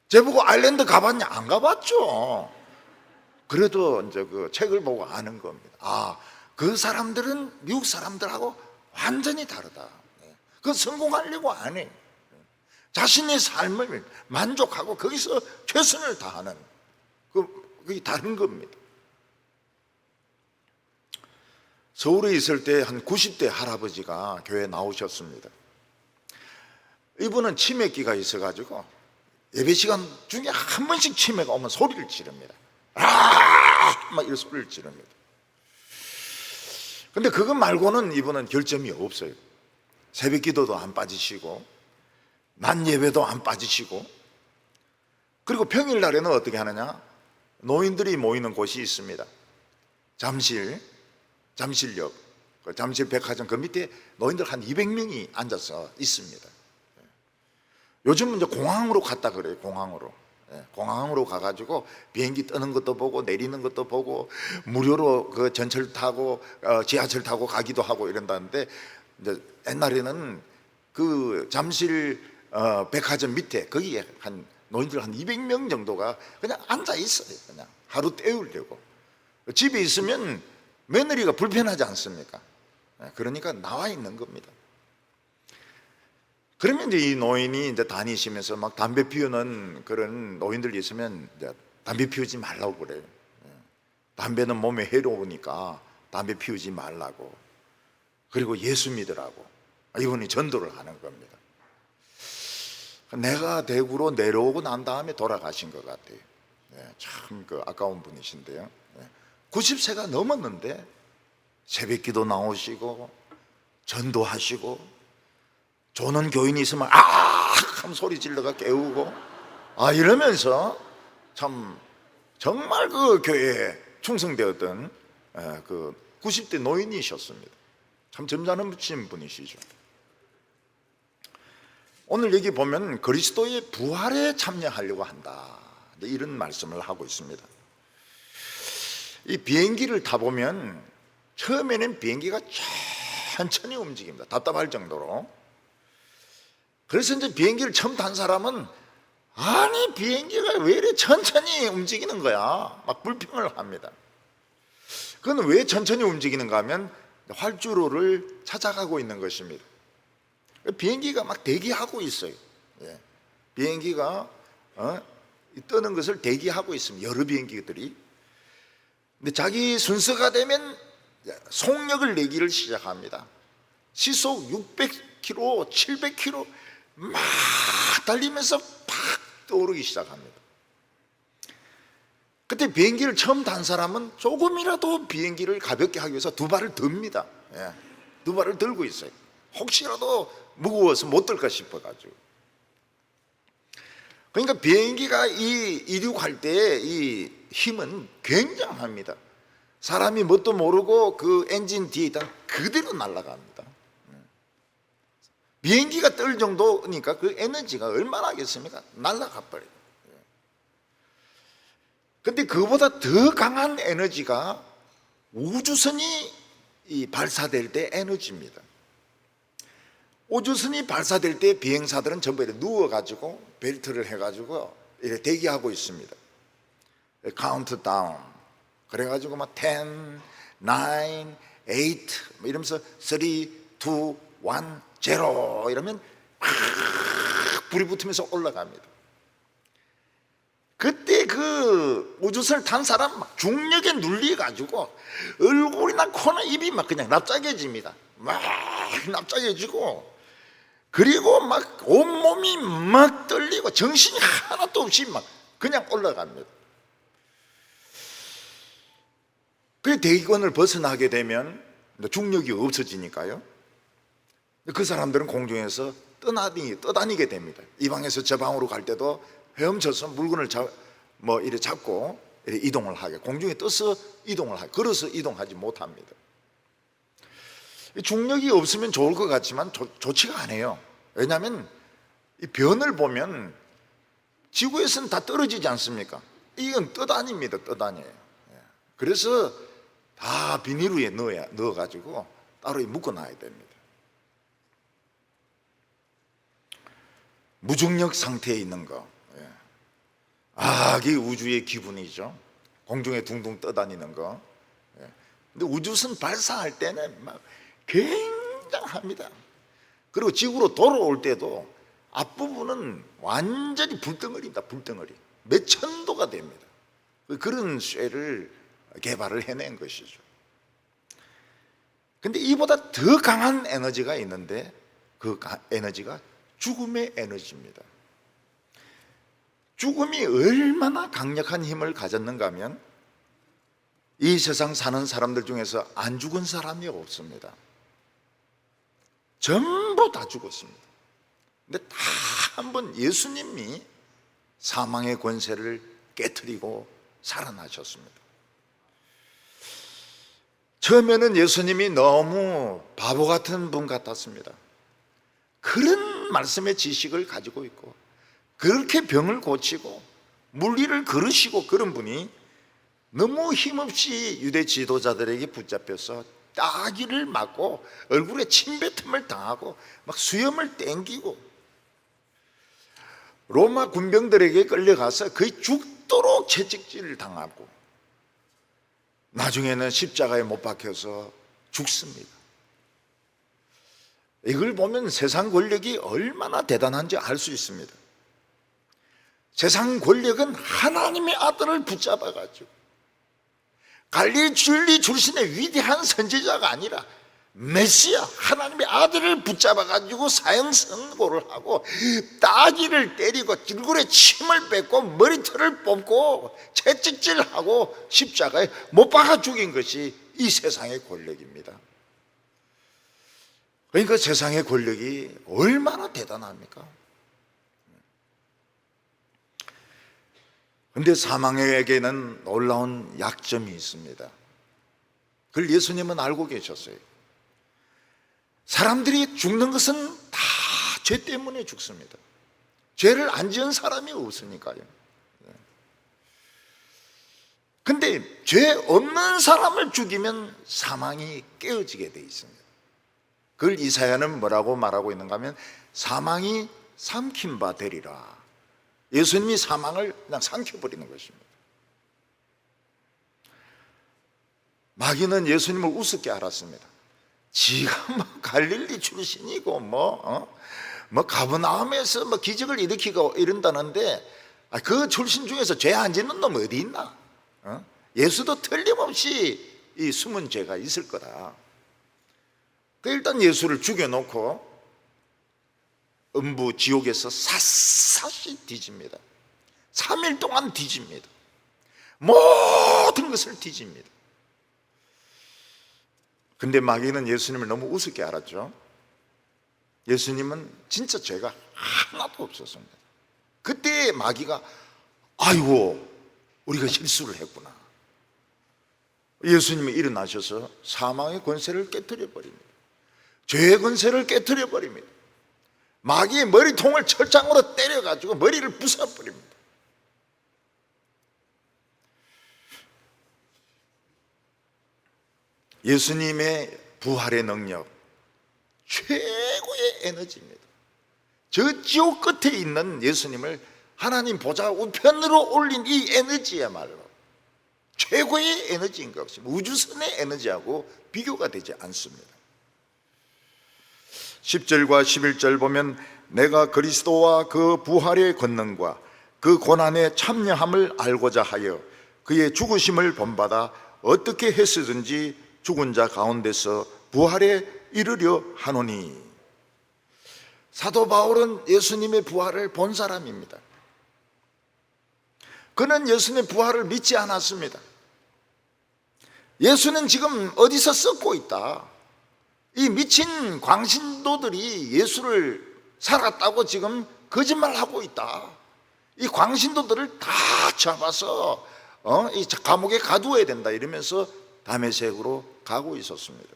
Speaker 1: 제보고 아일랜드 가봤냐? 안 가봤죠. 그래도 이제 그 책을 보고 아는 겁니다. 그 사람들은 미국 사람들하고 완전히 다르다. 그 성공하려고 안 해요. 자신의 삶을 만족하고 거기서 최선을 다하는 그게 다른 겁니다. 서울에 있을 때 한 90대 할아버지가 교회에 나오셨습니다. 이분은 치매기가 있어가지고 예배 시간 중에 한 번씩 치매가 오면 소리를 지릅니다. 막 이런 소리를 지릅니다. 근데 그것 말고는 이분은 결점이 없어요. 새벽 기도도 안 빠지시고 낮 예배도 안 빠지시고, 그리고 평일날에는 어떻게 하느냐, 노인들이 모이는 곳이 있습니다. 잠실역, 잠실 백화점 그 밑에 노인들 한 200명이 앉아서 있습니다. 요즘은 이제 공항으로 갔다 그래요. 공항으로. 공항으로 가가지고 비행기 뜨는 것도 보고 내리는 것도 보고 무료로 그 전철 타고 지하철 타고 가기도 하고 이런다는데, 이제 옛날에는 그 잠실 백화점 밑에 거기에 한 노인들 한 200명 정도가 그냥 앉아 있어요. 그냥 하루 때우려고. 집에 있으면 며느리가 불편하지 않습니까? 그러니까 나와 있는 겁니다. 그러면 이제 이 노인이 이제 다니시면서 막 담배 피우는 그런 노인들이 있으면 이제 담배 피우지 말라고 그래요. 담배는 몸에 해로우니까 담배 피우지 말라고. 그리고 예수 믿으라고. 이분이 전도를 하는 겁니다. 내가 대구로 내려오고 난 다음에 돌아가신 것 같아요. 참 그 아까운 분이신데요. 90세가 넘었는데 새벽기도 나오시고 전도하시고, 조는 교인이 있으면 하면 소리 질러가 깨우고 이러면서 참 정말 그 교회에 충성되었던 그 90대 노인이셨습니다. 참 점잖으신 분이시죠. 오늘 여기 보면 그리스도의 부활에 참여하려고 한다, 이런 말씀을 하고 있습니다. 이 비행기를 타보면 처음에는 비행기가 천천히 움직입니다. 답답할 정도로. 그래서 이제 비행기를 처음 탄 사람은 아니 비행기가 왜 이래 천천히 움직이는 거야, 막 불평을 합니다. 그건 왜 천천히 움직이는가 하면 활주로를 찾아가고 있는 것입니다. 비행기가 막 대기하고 있어요. 비행기가 뜨는 것을 대기하고 있습니다. 여러 비행기들이. 근데 자기 순서가 되면 속력을 내기를 시작합니다. 시속 600km, 700km 막 달리면서 팍 떠오르기 시작합니다. 그때 비행기를 처음 탄 사람은 조금이라도 비행기를 가볍게 하기 위해서 두 발을 듭니다. 두 발을 들고 있어요. 혹시라도 무거워서 못 들까 싶어가지고. 그러니까 비행기가 이륙할 때 이 힘은 굉장합니다. 사람이 뭣도 모르고 그 엔진 뒤에 있다 그대로 날아갑니다. 비행기가 뜰 정도니까 그 에너지가 얼마나 하겠습니까? 날아가 버려요. 근데 그보다 더 강한 에너지가 우주선이 발사될 때 에너지입니다. 우주선이 발사될 때 비행사들은 전부 이렇게 누워가지고 벨트를 해가지고 이렇게 대기하고 있습니다. 카운트다운. 그래가지고 막 10, 9, 8 이러면서 3, 2, 1, 0 이러면 막 불이 붙으면서 올라갑니다. 그때 그 우주선을 탄 사람 막 중력에 눌려가지고 얼굴이나 코나 입이 막 그냥 납작해집니다. 막 납작해지고, 그리고 막 온몸이 막 떨리고 정신이 하나도 없이 막 그냥 올라갑니다. 그 대기권을 벗어나게 되면 중력이 없어지니까요. 그 사람들은 공중에서 떠다니게 됩니다. 이 방에서 저 방으로 갈 때도 헤엄쳐서 물건을 이렇게 잡고 이렇게 이동을 하게, 공중에 떠서 이동을 하게, 걸어서 이동하지 못합니다. 중력이 없으면 좋을 것 같지만 좋지가 않아요. 왜냐하면 이 변을 보면 지구에서는 다 떨어지지 않습니까? 이건 떠다닙니다. 떠다녀요. 그래서 다 비닐우에 넣어가지고 따로 묶어놔야 됩니다. 무중력 상태에 있는 거, 이게 우주의 기분이죠. 공중에 둥둥 떠다니는 거. 근데 우주선 발사할 때는 막 굉장합니다. 그리고 지구로 돌아올 때도 앞부분은 완전히 불덩어리입니다. 불덩어리. 몇 천도가 됩니다. 그런 쇠를 개발을 해낸 것이죠. 근데 이보다 더 강한 에너지가 있는데 그 에너지가 죽음의 에너지입니다. 죽음이 얼마나 강력한 힘을 가졌는가 하면 이 세상 사는 사람들 중에서 안 죽은 사람이 없습니다. 전부 다 죽었습니다. 근데 다 한 번 예수님이 사망의 권세를 깨트리고 살아나셨습니다. 처음에는 예수님이 너무 바보 같은 분 같았습니다. 그런 말씀의 지식을 가지고 있고 그렇게 병을 고치고 물리를 걸으시고 그런 분이 너무 힘없이 유대 지도자들에게 붙잡혀서 따귀를 맞고 얼굴에 침뱉음을 당하고 막 수염을 땡기고 로마 군병들에게 끌려가서 거의 죽도록 채찍질을 당하고 나중에는 십자가에 못 박혀서 죽습니다. 이걸 보면 세상 권력이 얼마나 대단한지 알 수 있습니다. 세상 권력은 하나님의 아들을 붙잡아가지고 갈릴리 출신의 위대한 선지자가 아니라 메시아 하나님의 아들을 붙잡아가지고 사형 선고를 하고 따귀를 때리고 얼굴에 침을 뱉고 머리털을 뽑고 채찍질하고 십자가에 못 박아 죽인 것이 이 세상의 권력입니다. 그러니까 세상의 권력이 얼마나 대단합니까? 그런데 사망에게는 놀라운 약점이 있습니다. 그걸 예수님은 알고 계셨어요. 사람들이 죽는 것은 다 죄 때문에 죽습니다. 죄를 안 지은 사람이 없으니까요. 근데 죄 없는 사람을 죽이면 사망이 깨어지게 돼 있습니다. 그걸 이사야는 뭐라고 말하고 있는가 하면 사망이 삼킨 바 되리라. 예수님이 사망을 그냥 삼켜버리는 것입니다. 마귀는 예수님을 우습게 알았습니다. 지가 뭐 갈릴리 출신이고 뭐 가버나움에서 기적을 일으키고 이런다는데 그 출신 중에서 죄 안 짓는 놈 어디 있나? 예수도 틀림없이 이 숨은 죄가 있을 거다. 일단 예수를 죽여놓고 음부 지옥에서 샅샅이 뒤집니다. 3일 동안 뒤집니다. 모든 것을 뒤집니다. 근데 마귀는 예수님을 너무 우습게 알았죠. 예수님은 진짜 죄가 하나도 없었습니다. 그때 마귀가 아이고 우리가 실수를 했구나. 예수님이 일어나셔서 사망의 권세를 깨트려 버립니다. 죄의 권세를 깨트려 버립니다. 마귀의 머리통을 철장으로 때려가지고 머리를 부숴버립니다. 예수님의 부활의 능력, 최고의 에너지입니다. 저 지옥 끝에 있는 예수님을 하나님 보좌 우편으로 올린 이 에너지야말로 최고의 에너지인 것 같습니다. 우주선의 에너지하고 비교가 되지 않습니다. 10절과 11절 보면 내가 그리스도와 그 부활의 권능과 그 고난의 참여함을 알고자 하여 그의 죽으심을 본받아 어떻게 했으든지 죽은 자 가운데서 부활에 이르려 하노니. 사도 바울은 예수님의 부활을 본 사람입니다. 그는 예수님의 부활을 믿지 않았습니다. 예수는 지금 어디서 썩고 있다. 이 미친 광신도들이 예수를 살았다고 지금 거짓말하고 있다. 이 광신도들을 다 잡아서 이 감옥에 가두어야 된다 이러면서 다메섹으로 가고 있었습니다.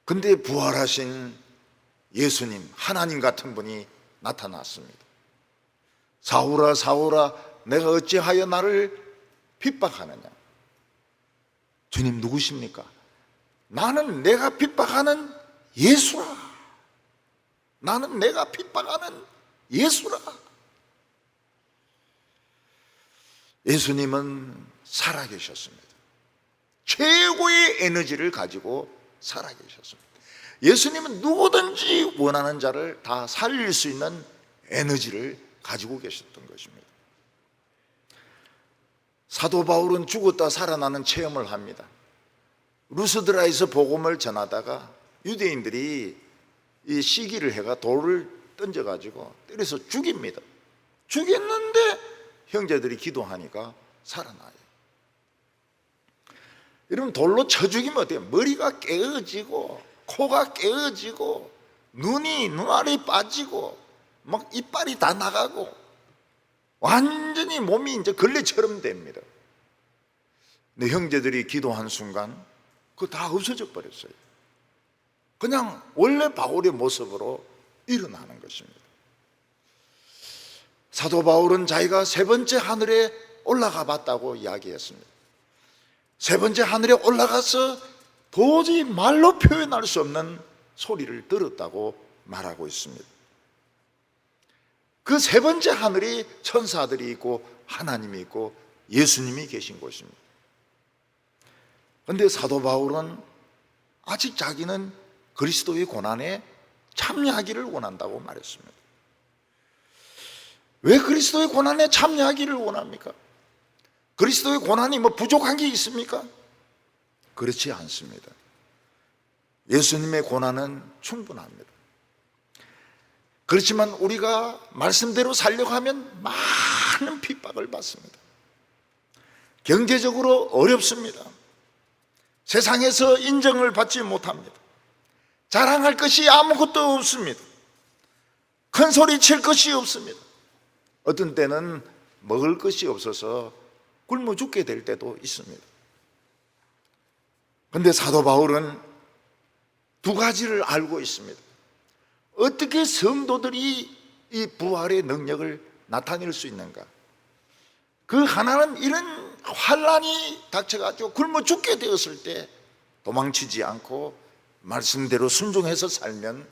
Speaker 1: 근데 부활하신 예수님, 하나님 같은 분이 나타났습니다. 사울아 사울아 내가 어찌하여 나를 핍박하느냐. 주님 누구십니까? 나는 내가 핍박하는 예수라. 나는 내가 핍박하는 예수라. 예수님은 살아계셨습니다. 최고의 에너지를 가지고 살아계셨습니다. 예수님은 누구든지 원하는 자를 다 살릴 수 있는 에너지를 가지고 계셨던 것입니다. 사도 바울은 죽었다 살아나는 체험을 합니다. 루스드라에서 복음을 전하다가 유대인들이 이 시기를 해가 돌을 던져가지고 때려서 죽입니다. 죽였는데 형제들이 기도하니까 살아나요. 여러분 돌로 쳐 죽이면 어때요? 머리가 깨어지고 코가 깨어지고 눈알이 빠지고 막 이빨이 다 나가고 완전히 몸이 이제 걸레처럼 됩니다. 근데 형제들이 기도한 순간 그거 다 없어져 버렸어요. 그냥 원래 바울의 모습으로 일어나는 것입니다. 사도 바울은 자기가 세 번째 하늘에 올라가 봤다고 이야기했습니다. 세 번째 하늘에 올라가서 도저히 말로 표현할 수 없는 소리를 들었다고 말하고 있습니다. 그 세 번째 하늘이 천사들이 있고 하나님이 있고 예수님이 계신 곳입니다. 그런데 사도 바울은 아직 자기는 그리스도의 고난에 참여하기를 원한다고 말했습니다. 왜 그리스도의 고난에 참여하기를 원합니까? 그리스도의 고난이 뭐 부족한 게 있습니까? 그렇지 않습니다. 예수님의 고난은 충분합니다. 그렇지만 우리가 말씀대로 살려고 하면 많은 핍박을 받습니다. 경제적으로 어렵습니다. 세상에서 인정을 받지 못합니다. 자랑할 것이 아무것도 없습니다. 큰 소리 칠 것이 없습니다. 어떤 때는 먹을 것이 없어서 굶어 죽게 될 때도 있습니다. 그런데 사도 바울은 두 가지를 알고 있습니다. 어떻게 성도들이 이 부활의 능력을 나타낼 수 있는가? 그 하나는 이런 환난이 닥쳐가지고 굶어 죽게 되었을 때 도망치지 않고 말씀대로 순종해서 살면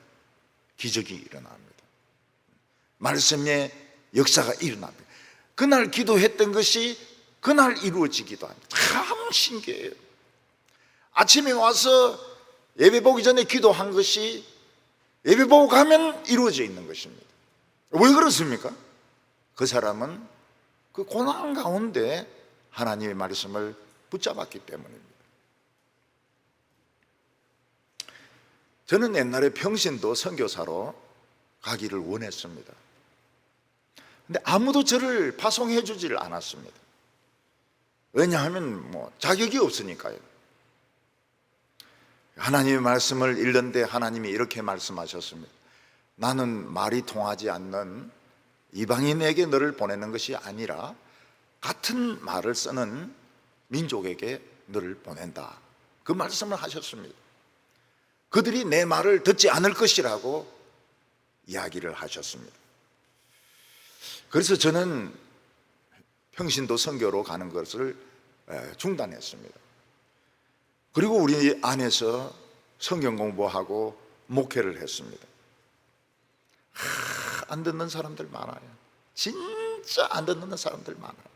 Speaker 1: 기적이 일어납니다. 말씀의 역사가 일어납니다. 그날 기도했던 것이 그날 이루어지기도 합니다. 참 신기해요. 아침에 와서 예배 보기 전에 기도한 것이 예배 보고 가면 이루어져 있는 것입니다. 왜 그렇습니까? 그 사람은 그 고난 가운데 하나님의 말씀을 붙잡았기 때문입니다. 저는 옛날에 평신도 선교사로 가기를 원했습니다. 근데 아무도 저를 파송해 주지를 않았습니다. 왜냐하면 자격이 없으니까요. 하나님의 말씀을 읽는데 하나님이 이렇게 말씀하셨습니다. 나는 말이 통하지 않는 이방인에게 너를 보내는 것이 아니라 같은 말을 쓰는 민족에게 너를 보낸다. 그 말씀을 하셨습니다. 그들이 내 말을 듣지 않을 것이라고 이야기를 하셨습니다. 그래서 저는 평신도 선교로 가는 것을 중단했습니다. 그리고 우리 안에서 성경 공부하고 목회를 했습니다. 안 듣는 사람들 많아요. 진짜 안 듣는 사람들 많아요.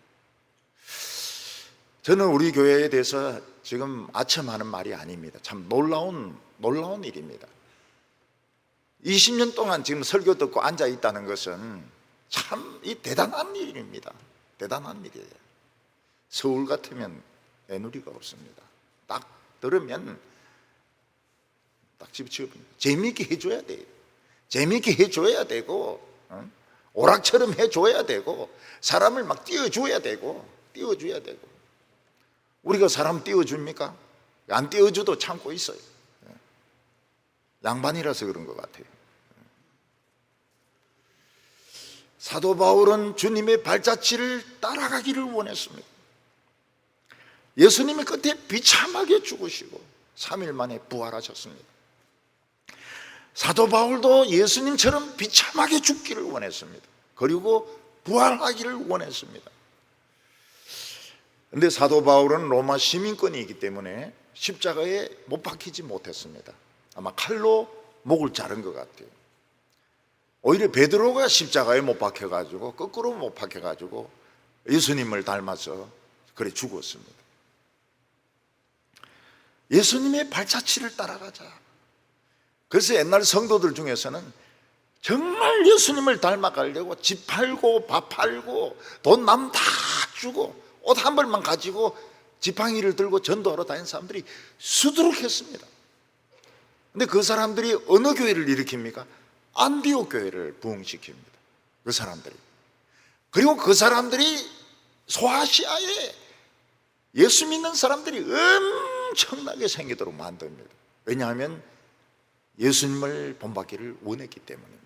Speaker 1: 저는 우리 교회에 대해서 지금 아첨하는 말이 아닙니다. 참 놀라운 일입니다. 20년 동안 지금 설교 듣고 앉아 있다는 것은 참 대단한 일입니다. 대단한 일이에요. 서울 같으면 애누리가 없습니다. 딱 들으면 딱 집어치웁니다. 재미있게 해줘야 돼요. 재미있게 해줘야 되고 오락처럼 해줘야 되고 사람을 막 띄워줘야 되고 우리가 사람 띄워줍니까? 안 띄워줘도 참고 있어요. 양반이라서 그런 것 같아요. 사도 바울은 주님의 발자취를 따라가기를 원했습니다. 예수님이 끝에 비참하게 죽으시고 3일 만에 부활하셨습니다. 사도 바울도 예수님처럼 비참하게 죽기를 원했습니다. 그리고 부활하기를 원했습니다. 그런데 사도 바울은 로마 시민권이기 때문에 십자가에 못 박히지 못했습니다. 아마 칼로 목을 자른 것 같아요. 오히려 베드로가 십자가에 못 박혀가지고 거꾸로 못 박혀가지고 예수님을 닮아서 그래 죽었습니다. 예수님의 발자취를 따라가자. 그래서 옛날 성도들 중에서는 정말 예수님을 닮아가려고 집 팔고 밥 팔고 돈 남 다 주고 옷 한 벌만 가지고 지팡이를 들고 전도하러 다니는 사람들이 수두룩했습니다. 근데 그 사람들이 어느 교회를 일으킵니까? 안디옥 교회를 부흥시킵니다. 그 사람들이. 그리고 그 사람들이 소아시아에 예수 믿는 사람들이 엄청나게 생기도록 만듭니다. 왜냐하면 예수님을 본받기를 원했기 때문입니다.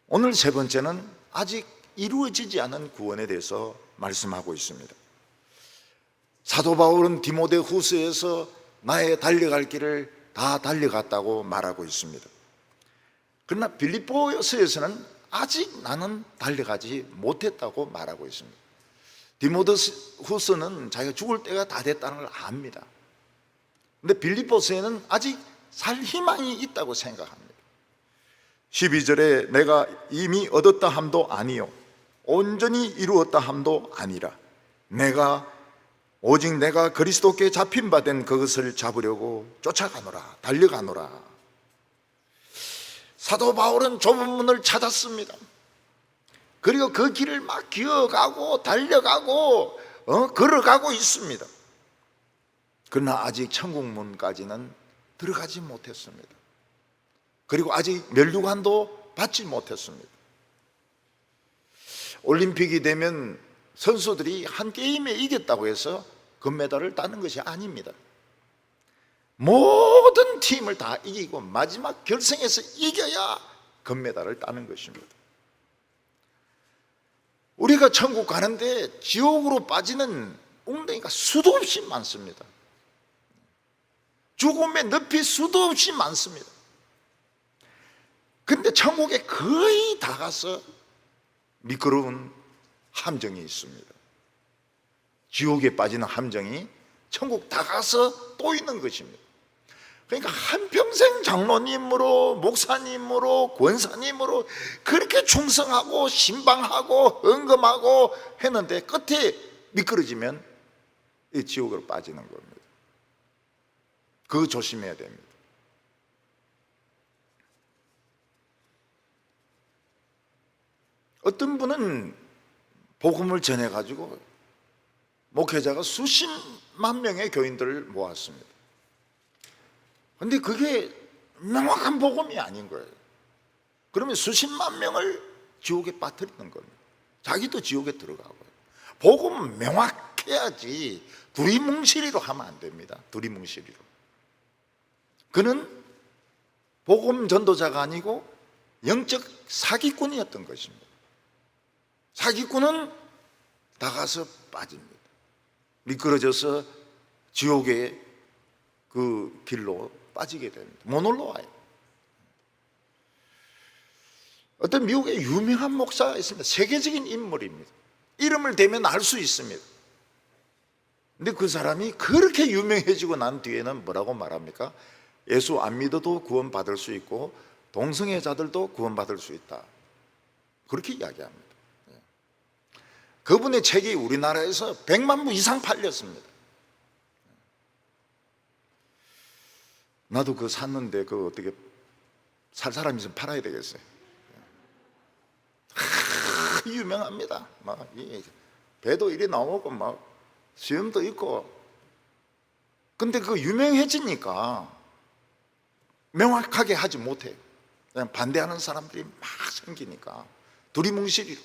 Speaker 1: 오늘 세 번째는 아직 이루어지지 않은 구원에 대해서 말씀하고 있습니다. 사도 바울은 디모데 후서에서 나의 달려갈 길을 다 달려갔다고 말하고 있습니다. 그러나 빌립보서에서는 아직 나는 달려가지 못했다고 말하고 있습니다. 디모데후서는 자기가 죽을 때가 다 됐다는 걸 압니다. 근데 빌립보서에는 아직 살 희망이 있다고 생각합니다. 12절에 내가 이미 얻었다 함도 아니요 온전히 이루었다 함도 아니라 오직 내가 그리스도께 잡힌 바 된 그것을 잡으려고 쫓아가노라, 달려가노라. 사도 바울은 좁은 문을 찾았습니다. 그리고 그 길을 막 기어가고 달려가고 걸어가고 있습니다. 그러나 아직 천국문까지는 들어가지 못했습니다. 그리고 아직 면류관도 받지 못했습니다. 올림픽이 되면 선수들이 한 게임에 이겼다고 해서 금메달을 따는 것이 아닙니다. 모든 팀을 다 이기고 마지막 결승에서 이겨야 금메달을 따는 것입니다. 우리가 천국 가는데 지옥으로 빠지는 웅덩이가 수도 없이 많습니다. 죽음의 늪이 수도 없이 많습니다. 근데 천국에 거의 다 가서 미끄러운 함정이 있습니다. 지옥에 빠지는 함정이 천국 다 가서 또 있는 것입니다. 그러니까 한평생 장로님으로 목사님으로 권사님으로 그렇게 충성하고 신방하고 헌금하고 했는데 끝에 미끄러지면 이 지옥으로 빠지는 겁니다. 그거 조심해야 됩니다. 어떤 분은 복음을 전해가지고 목회자가 수십만 명의 교인들을 모았습니다. 그런데 그게 명확한 복음이 아닌 거예요. 그러면 수십만 명을 지옥에 빠뜨리는 겁니다. 자기도 지옥에 들어가고요. 복음은 명확해야지 두리뭉실이로 하면 안 됩니다. 두리뭉실이로. 그는 복음 전도자가 아니고 영적 사기꾼이었던 것입니다. 사기꾼은 나가서 빠집니다. 미끄러져서 지옥의 그 길로 빠지게 됩니다. 못 올라와요. 어떤 미국의 유명한 목사가 있습니다. 세계적인 인물입니다. 이름을 대면 알 수 있습니다. 근데 그 사람이 그렇게 유명해지고 난 뒤에는 뭐라고 말합니까? 예수 안 믿어도 구원받을 수 있고 동성애자들도 구원받을 수 있다. 그렇게 이야기합니다. 그분의 책이 우리나라에서 100만 부 이상 팔렸습니다. 나도 그거 샀는데 그거 어떻게 살 사람이 있으면 팔아야 되겠어요. 유명합니다. 막 배도 이리 나오고 막 수염도 있고. 근데 그거 유명해지니까 명확하게 하지 못해요. 그냥 반대하는 사람들이 막 생기니까 두리뭉실이로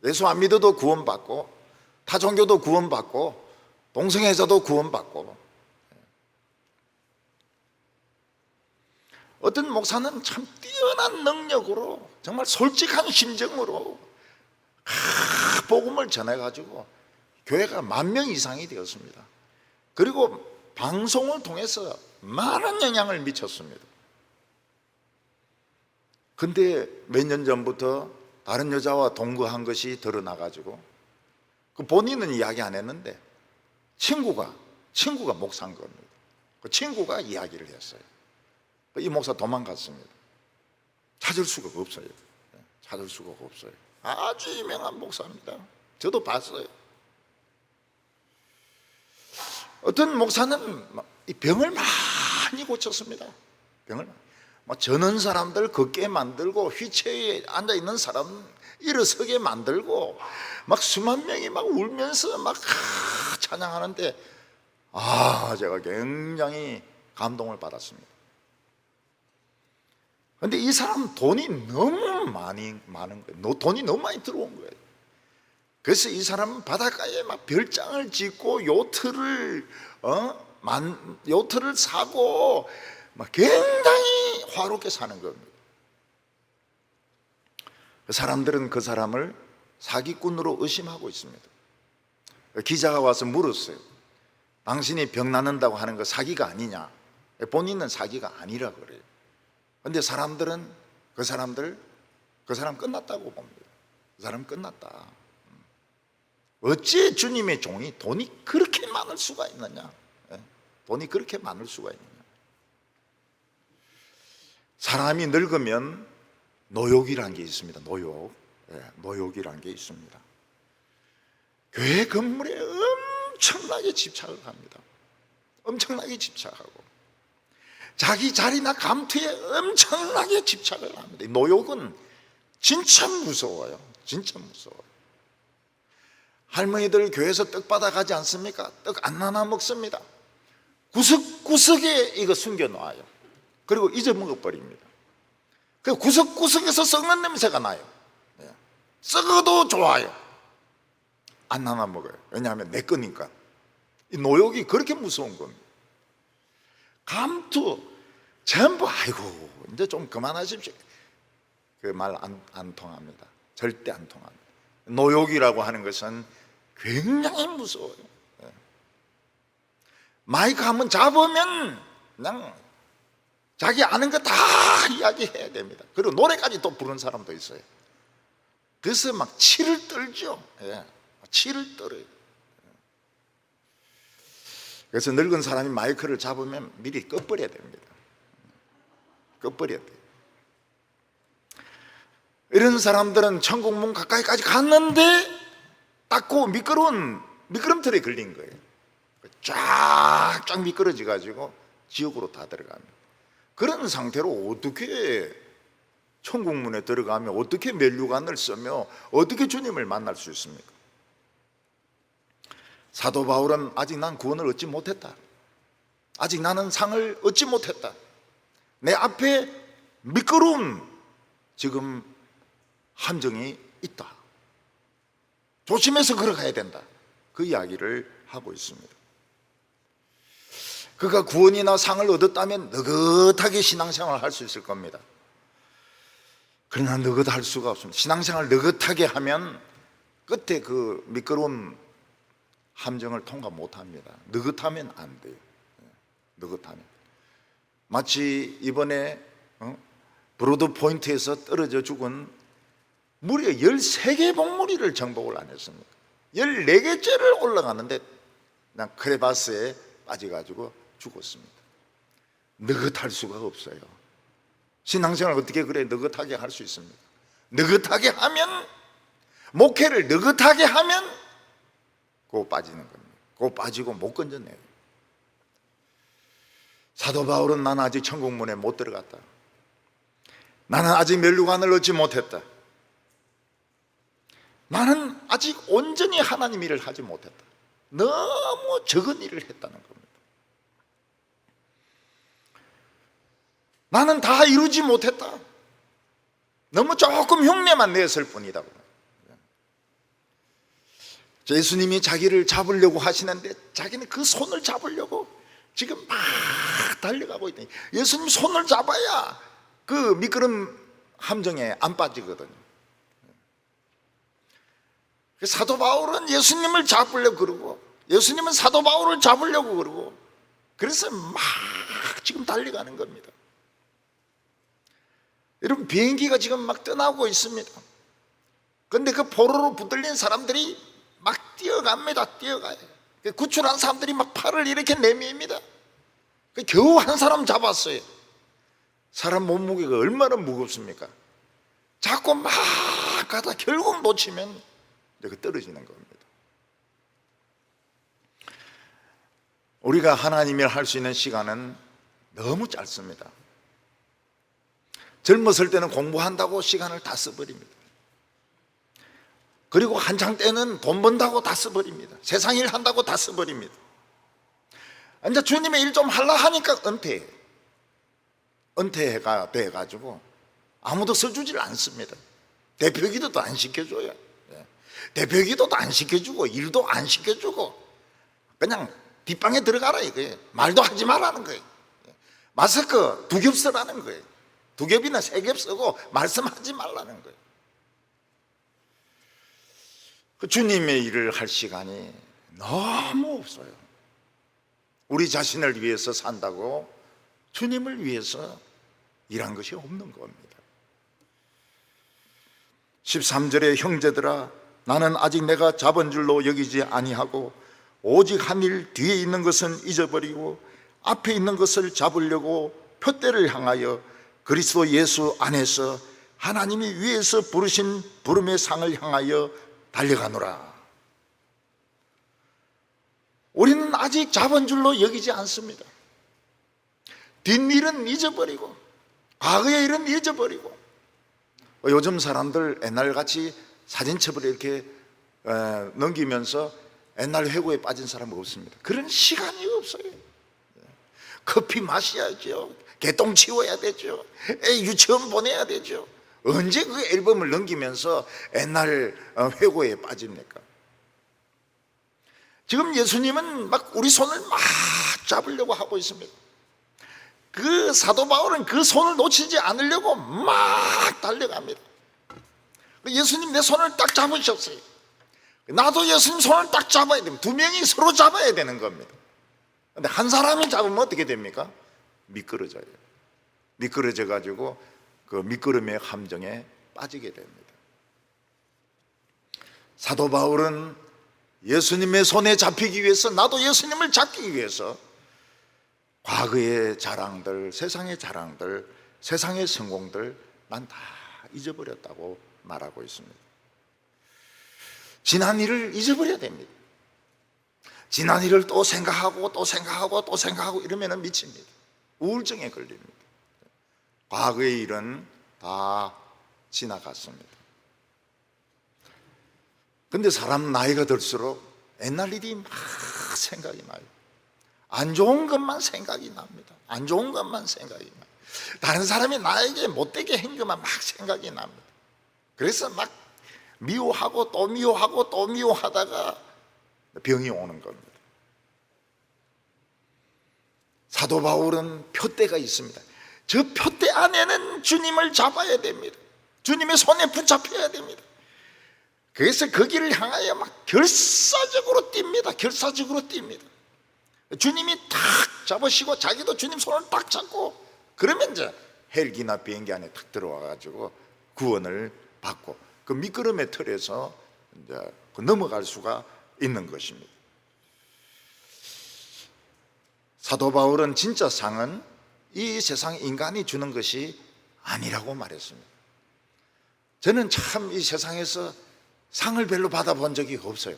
Speaker 1: 예수 안 믿어도 구원받고 타 종교도 구원받고 동성애자도 구원받고. 어떤 목사는 참 뛰어난 능력으로 정말 솔직한 심정으로 복음을 전해가지고 교회가 10,000명 이상이 되었습니다. 그리고 방송을 통해서 많은 영향을 미쳤습니다. 근데 몇 년 전부터 다른 여자와 동거한 것이 드러나가지고 그 본인은 이야기 안 했는데 친구가 목사인 겁니다. 그 친구가 이야기를 했어요. 이 목사 도망갔습니다. 찾을 수가 없어요. 찾을 수가 없어요. 아주 유명한 목사입니다. 저도 봤어요. 어떤 목사는 이 병을 많이 고쳤습니다. 병을 저는 사람들 걷게 만들고 휘체에 앉아 있는 사람 일어서게 만들고 막 수만 명이 막 울면서 막 찬양하는데 제가 굉장히 감동을 받았습니다. 그런데 이 사람 돈이 너무 많은 거예요. 돈이 너무 많이 들어온 거예요. 그래서 이 사람은 바닷가에 막 별장을 짓고 요트를 사고 막 굉장히 화롭게 사는 겁니다. 사람들은 그 사람을 사기꾼으로 의심하고 있습니다. 기자가 와서 물었어요. 당신이 병 낫는다고 하는 거 사기가 아니냐? 본인은 사기가 아니라 그래요. 그런데 그 사람들 그 사람 끝났다고 봅니다. 그 사람 끝났다. 어찌 주님의 종이 돈이 그렇게 많을 수가 있느냐? 돈이 그렇게 많을 수가 있느냐? 사람이 늙으면 노욕이라는 게 있습니다. 노욕이라는 게 있습니다. 교회 건물에 엄청나게 집착을 합니다. 엄청나게 집착하고 자기 자리나 감투에 엄청나게 집착을 합니다. 노욕은 진짜 무서워요. 진짜 무서워요. 할머니들 교회에서 떡 받아가지 않습니까? 떡 안 나눠 먹습니다. 구석구석에 이거 숨겨놓아요. 그리고 잊어먹어버립니다. 그 구석구석에서 썩는 냄새가 나요. 썩어도 좋아요. 안 나눠 먹어요. 왜냐하면 내 거니까. 이 노욕이 그렇게 무서운 겁니다. 감투 전부 아이고 이제 좀 그만하십시오. 그 말 안 통합니다. 절대 안 통합니다. 노욕이라고 하는 것은 굉장히 무서워요. 마이크 한번 잡으면 그냥 자기 아는 거 다 이야기해야 됩니다. 그리고 노래까지 또 부르는 사람도 있어요. 그래서 막 치를 떨죠. 치를 떨어요. 그래서 늙은 사람이 마이크를 잡으면 미리 꺼버려야 됩니다. 꺼버려야 돼요. 이런 사람들은 천국 문 가까이까지 갔는데 딱 미끄럼틀에 걸린 거예요. 쫙쫙 미끄러져 가지고 지옥으로 다 들어갑니다. 그런 상태로 어떻게 천국 문에 들어가며 어떻게 면류관을 쓰며 어떻게 주님을 만날 수 있습니까? 사도 바울은 아직 난 구원을 얻지 못했다. 아직 나는 상을 얻지 못했다. 내 앞에 미끄러운 지금 함정이 있다. 조심해서 걸어가야 된다. 그 이야기를 하고 있습니다. 그가 구원이나 상을 얻었다면 느긋하게 신앙생활을 할 수 있을 겁니다. 그러나 느긋할 수가 없습니다. 신앙생활을 느긋하게 하면 끝에 그 미끄러운 함정을 통과 못합니다. 느긋하면 안 돼요. 느긋하면 마치 이번에 브로드 포인트에서 떨어져 죽은 무려 13개 봉우리를 정복을 안 했습니까? 14개째를 올라가는데 그냥 크레바스에 빠져가지고 죽었습니다. 느긋할 수가 없어요. 신앙생활 어떻게 그래 느긋하게 할 수 있습니까? 느긋하게 하면, 목회를 느긋하게 하면 고 빠지는 겁니다. 고 빠지고 못 건져내요. 사도 바울은 나는 아직 천국문에 못 들어갔다. 나는 아직 면류관을 얻지 못했다. 나는 아직 온전히 하나님 일을 하지 못했다. 너무 적은 일을 했다는 겁니다. 나는 다 이루지 못했다. 너무 조금 흉내만 냈을 뿐이다. 예수님이 자기를 잡으려고 하시는데 자기는 그 손을 잡으려고 지금 막 달려가고 있다. 예수님 손을 잡아야 그 미끄럼 함정에 안 빠지거든요. 사도 바울은 예수님을 잡으려고 그러고 예수님은 사도 바울을 잡으려고 그러고 그래서 막 지금 달려가는 겁니다. 여러분, 비행기가 지금 막 떠나고 있습니다. 그런데 그 포로로 붙들린 사람들이 막 뛰어갑니다. 뛰어가요. 구출한 사람들이 막 팔을 이렇게 내밉니다. 겨우 한 사람 잡았어요. 사람 몸무게가 얼마나 무겁습니까? 자꾸 막 가다 결국 놓치면 이렇게 떨어지는 겁니다. 우리가 하나님을 할 수 있는 시간은 너무 짧습니다. 젊었을 때는 공부한다고 시간을 다 써버립니다. 그리고 한창 때는 돈 번다고 다 써버립니다. 세상 일 한다고 다 써버립니다. 이제 주님의 일 좀 하려 하니까 은퇴가 돼가지고 아무도 써주질 않습니다. 대표기도도 안 시켜줘요. 대표기도도 안 시켜주고 일도 안 시켜주고 그냥 뒷방에 들어가라 이거예요. 말도 하지 말라는 거예요. 마스크 2겹 쓰라는 거예요. 2겹이나 3겹 쓰고 말씀하지 말라는 거예요. 그 주님의 일을 할 시간이 너무 없어요. 우리 자신을 위해서 산다고 주님을 위해서 일한 것이 없는 겁니다. 13절에 형제들아 나는 아직 내가 잡은 줄로 여기지 아니하고 오직 한 일 뒤에 있는 것은 잊어버리고 앞에 있는 것을 잡으려고 표대를 향하여 그리스도 예수 안에서 하나님이 위에서 부르신 부름의 상을 향하여 달려가노라. 우리는 아직 잡은 줄로 여기지 않습니다. 뒷일은 잊어버리고 과거의 일은 잊어버리고, 요즘 사람들 옛날같이 사진첩을 이렇게 넘기면서 옛날 회고에 빠진 사람은 없습니다. 그런 시간이 없어요. 커피 마셔야죠. 개똥 치워야 되죠. 애 유치원 보내야 되죠. 언제 그 앨범을 넘기면서 옛날 회고에 빠집니까? 지금 예수님은 막 우리 손을 막 잡으려고 하고 있습니다. 그 사도 바울은 그 손을 놓치지 않으려고 막 달려갑니다. 예수님 내 손을 딱 잡으셨어요. 나도 예수님 손을 딱 잡아야 됩니다. 두 명이 서로 잡아야 되는 겁니다. 근데 한 사람이 잡으면 어떻게 됩니까? 미끄러져요. 미끄러져 가지고 그 미끄럼의 함정에 빠지게 됩니다. 사도 바울은 예수님의 손에 잡히기 위해서, 나도 예수님을 잡기 위해서 과거의 자랑들, 세상의 자랑들, 세상의 성공들 난 다 잊어버렸다고 말하고 있습니다. 지난 일을 잊어버려야 됩니다. 지난 일을 또 생각하고 또 생각하고 또 생각하고 이러면 미칩니다. 우울증에 걸립니다. 과거의 일은 다 지나갔습니다. 근데 사람 나이가 들수록 옛날 일이 막 생각이 나요. 안 좋은 것만 생각이 납니다. 안 좋은 것만 생각이 나요. 다른 사람이 나에게 못되게 한 것만 막 생각이 납니다. 그래서 막 미워하고 또 미워하고 또 미워하다가 병이 오는 겁니다. 사도 바울은 표대가 있습니다. 저 표대 안에는 주님을 잡아야 됩니다. 주님의 손에 붙잡혀야 됩니다. 그래서 거기를 향하여 막 결사적으로 뜁니다. 결사적으로 뜁니다. 주님이 딱 잡으시고 자기도 주님 손을 딱 잡고, 그러면 이제 헬기나 비행기 안에 탁 들어와 가지고 구원을 받고 그 미끄럼의 틀에서 이제 넘어갈 수가 있는 것입니다. 사도 바울은 진짜 상은 이 세상 인간이 주는 것이 아니라고 말했습니다. 저는 참 이 세상에서 상을 별로 받아본 적이 없어요.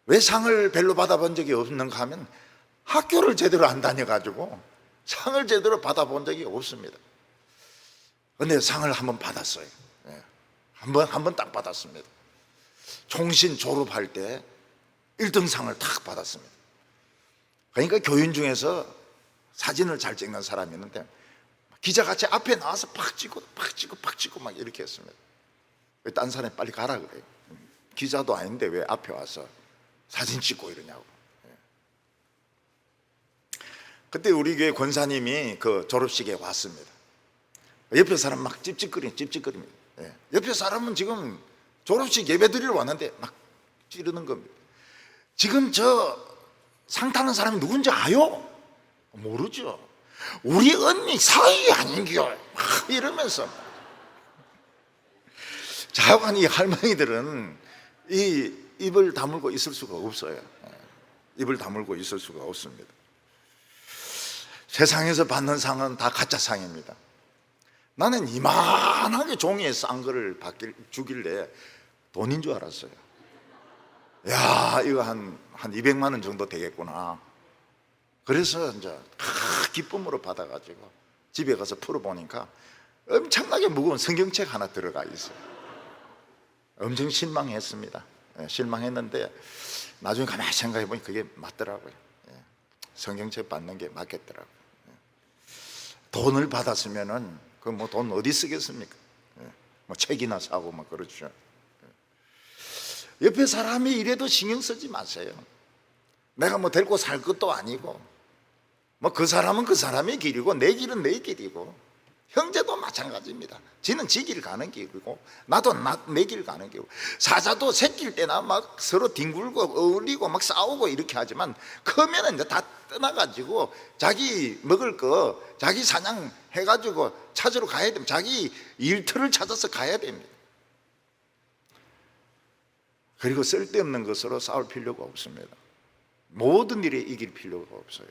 Speaker 1: 왜 상을 별로 받아본 적이 없는가 하면 학교를 제대로 안 다녀가지고 상을 제대로 받아본 적이 없습니다. 그런데 상을 한번 받았어요. 한 번 딱 받았습니다. 총신 졸업할 때 1등상을 딱 받았습니다. 그러니까 교인 중에서 사진을 잘 찍는 사람이 있는데 기자같이 앞에 나와서 팍 찍고 막 이렇게 했습니다. 딴 사람이 빨리 가라 그래요. 기자도 아닌데 왜 앞에 와서 사진 찍고 이러냐고. 그때 우리 교회 권사님이 그 졸업식에 왔습니다. 옆에 사람 막 찝찝거립니다. 옆에 사람은 지금 졸업식 예배 드리러 왔는데 막 찌르는 겁니다. 지금 저 상 타는 사람이 누군지 아요? 모르죠. 우리 언니 사위 아닌겨 막 이러면서. 자관 이 할머니들은 이 입을 다물고 있을 수가 없어요. 입을 다물고 있을 수가 없습니다. 세상에서 받는 상은 다 가짜 상입니다. 나는 이만하게 종이에 싼 거를 주길래 돈인 줄 알았어요. 야, 이거 한 200만 원 정도 되겠구나. 그래서 이제 기쁨으로 받아가지고 집에 가서 풀어보니까 엄청나게 무거운 성경책 하나 들어가 있어요. 엄청 실망했습니다. 실망했는데 나중에 가만히 생각해 보니 그게 맞더라고요. 성경책 받는 게 맞겠더라고요. 돈을 받았으면은 그 뭐 돈 어디 쓰겠습니까? 뭐 책이나 사고 뭐 그렇죠. 옆에 사람이 이래도 신경 쓰지 마세요. 내가 뭐 데리고 살 것도 아니고, 뭐 그 사람은 그 사람의 길이고 내 길은 내 길이고, 형제도 마찬가지입니다. 지는 지 길 가는 길이고 나도 내 길 가는 길이고, 사자도 새끼일 때나 막 서로 뒹굴고 어울리고 막 싸우고 이렇게 하지만 크면은 이제 다 떠나가지고 자기 먹을 거 자기 사냥 해가지고 찾으러 가야 됩니다. 자기 일터를 찾아서 가야 됩니다. 그리고 쓸데없는 것으로 싸울 필요가 없습니다. 모든 일에 이길 필요가 없어요.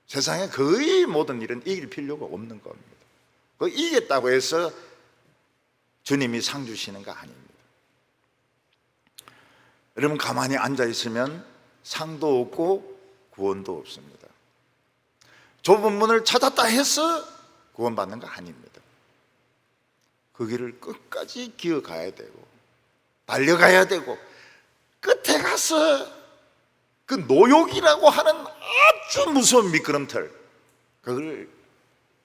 Speaker 1: 세상에 거의 모든 일은 이길 필요가 없는 겁니다. 그 이겼다고 해서 주님이 상 주시는 거 아닙니다. 여러분, 가만히 앉아 있으면 상도 없고 구원도 없습니다. 좁은 문을 찾았다 해서 구원받는 거 아닙니다. 그 길을 끝까지 기어가야 되고 달려가야 되고, 끝에 가서 그 노욕이라고 하는 아주 무서운 미끄럼틀, 그걸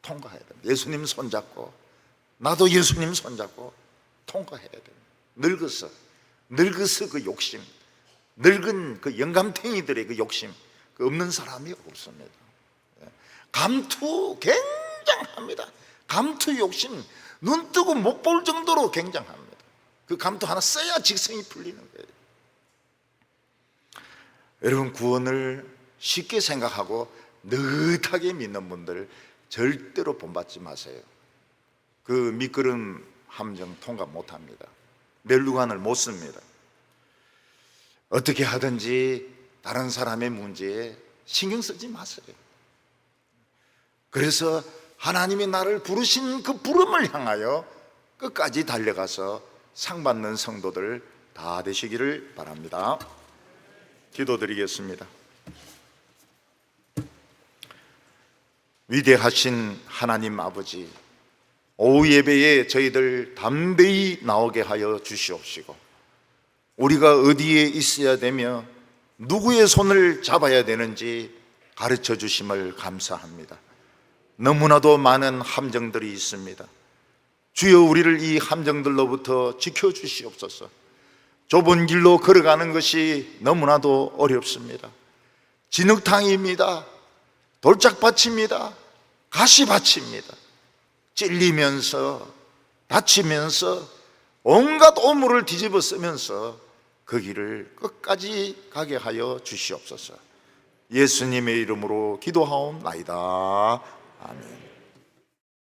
Speaker 1: 통과해야 됩니다. 예수님 손잡고, 나도 예수님 손잡고 통과해야 됩니다. 늙어서 그 욕심, 늙은 그 영감탱이들의 그 욕심, 그 없는 사람이 없습니다. 감투 굉장합니다. 감투 욕심 눈 뜨고 못 볼 정도로 굉장합니다. 그 감투 하나 써야 직성이 풀리는 거예요. 여러분, 구원을 쉽게 생각하고 느긋하게 믿는 분들 절대로 본받지 마세요. 그 미끄럼 함정 통과 못합니다. 멸류관을 못 씁니다. 어떻게 하든지 다른 사람의 문제에 신경 쓰지 마세요. 그래서 하나님이 나를 부르신 그 부름을 향하여 끝까지 달려가서 상 받는 성도들 다 되시기를 바랍니다. 기도드리겠습니다. 위대하신 하나님 아버지, 오후 예배에 저희들 담대히 나오게 하여 주시옵시고, 우리가 어디에 있어야 되며 누구의 손을 잡아야 되는지 가르쳐 주심을 감사합니다. 너무나도 많은 함정들이 있습니다. 주여, 우리를 이 함정들로부터 지켜주시옵소서. 좁은 길로 걸어가는 것이 너무나도 어렵습니다. 진흙탕입니다. 돌짝밭입니다. 가시밭입니다. 찔리면서 다치면서 온갖 오물을 뒤집어 쓰면서 그 길을 끝까지 가게 하여 주시옵소서. 예수님의 이름으로 기도하옵나이다. 아멘.